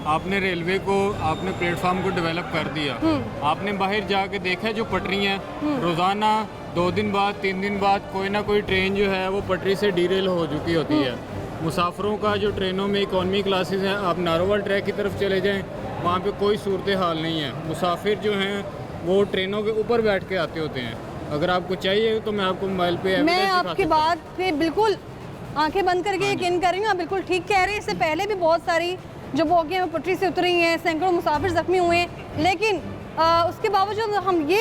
आपने रेलवे को, आपने प्लेटफार्म को डेवलप कर दिया, आपने बाहर जाके देखा जो पटरी हैं, रोज़ाना 2 दिन बाद 3 दिन बाद कोई ना कोई ट्रेन जो है वो पटरी से डीरेल हो चुकी होती है। मुसाफिरों का जो ट्रेनों में इकॉनमी क्लासेस हैं, आप नारोवाल ट्रैक की तरफ चले जाएं, वहाँ पे कोई सूरत हाल नहीं है। मुसाफिर जो हैं वो ट्रेनों के ऊपर बैठ के आते होते हैं। अगर आपको चाहिए तो मैं आपको मोबाइल पे मैं आपकी बात पे बिल्कुल आंखें बंद करके यकीन कर रही हूँ, आप बिल्कुल ठीक कह रहे हैं। इससे पहले भी बहुत सारी जो बोगियाँ वो पटरी से उतरी हैं, सैकड़ों मुसाफिर ज़ख्मी हुए हैं, लेकिन उसके बावजूद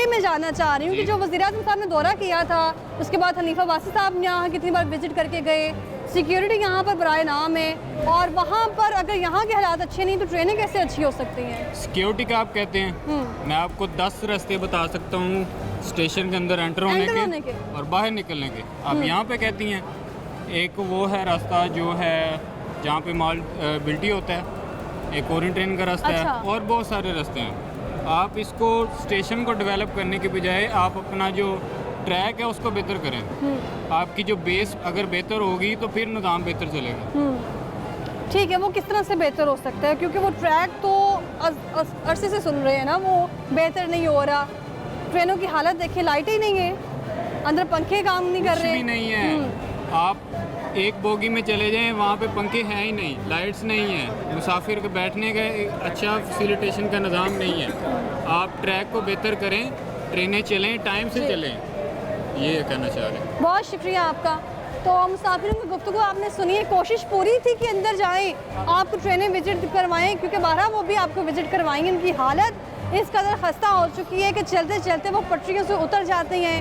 मैं जानना चाह रही हूँ कि जो वज़ीर-ए-आज़म साहब ने दौरा किया था, उसके बाद हनीफा वासी साहब यहाँ कितनी बार विजिट करके गए, सिक्योरिटी यहाँ पर बराए नाम है, और वहाँ पर अगर यहाँ के हालात अच्छे नहीं तो ट्रेनें कैसे अच्छी हो सकती हैं? सिक्योरिटी का आप कहते हैं, मैं आपको 10 रास्ते बता सकता हूँ स्टेशन के अंदर एंटर होने के और बाहर निकलने के। आप यहाँ पे कहती हैं एक वो है रास्ता जो है जहाँ पे माल बिल्टी होता है, एक और ट्रेन का रास्ता है, और बहुत सारे रास्ते हैं। आप इसको स्टेशन को डेवलप करने के बजाय आप अपना जो ट्रैक है उसको बेहतर करें। आपकी जो बेस अगर बेहतर होगी तो फिर निज़ाम बेहतर चलेगा। ठीक है, वो किस तरह से बेहतर हो सकता है? क्योंकि वो ट्रैक तो अरसे से सुन रहे हैं ना, वो बेहतर नहीं हो रहा। ट्रेनों की हालत देखिए, लाइट ही नहीं है, अंदर पंखे काम नहीं कर रहे। कुछ भी नहीं है। आप एक बोगी में चले जाएं, वहाँ पे पंखे हैं ही नहीं, लाइट्स नहीं है, मुसाफिर के बैठने का अच्छा फैसिलिटेशन का निज़ाम नहीं है। आप ट्रैक को बेहतर करें, ट्रेनें चलें, टाइम से चलें, ये कहना चाह रहे हैं। बहुत शुक्रिया आपका। तो मुसाफिरों की गुफ्तगू आपने सुनी है, कोशिश पूरी थी कि अंदर जाएं, आपको ट्रेनें विजिट करवाएं, क्योंकि 12 वो भी आपको विजिट करवाएंगे। उनकी हालत इस कदर खस्ता हो चुकी है कि चलते चलते वो पटरियों से उतर जाते हैं,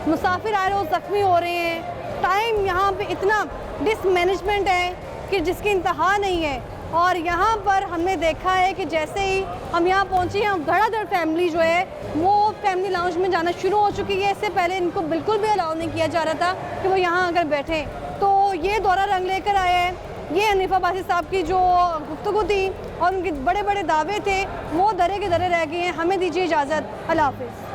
मुसाफिर आए रोज़ ज़ख्मी हो रहे हैं। टाइम यहाँ पे इतना डिसमैनेजमेंट है कि जिसकी इंतहा नहीं है। और यहाँ पर हमने देखा है कि जैसे ही हम यहाँ पहुँचे हैं, धड़ाधड़ फैमिली जो है वो फैमिली लाउंज में जाना शुरू हो चुकी है। इससे पहले इनको बिल्कुल भी अलाउ नहीं किया जा रहा था कि वो यहाँ अगर बैठें। तो ये दौरा रंग लेकर आया है। ये हनीफा वासी साहब की जो गुफ्तगू थी और उनके बड़े बड़े दावे थे वो दरे के दरे रह गए हैं। हमें दीजिए इजाज़त, अल्लाह हाफ़िज़।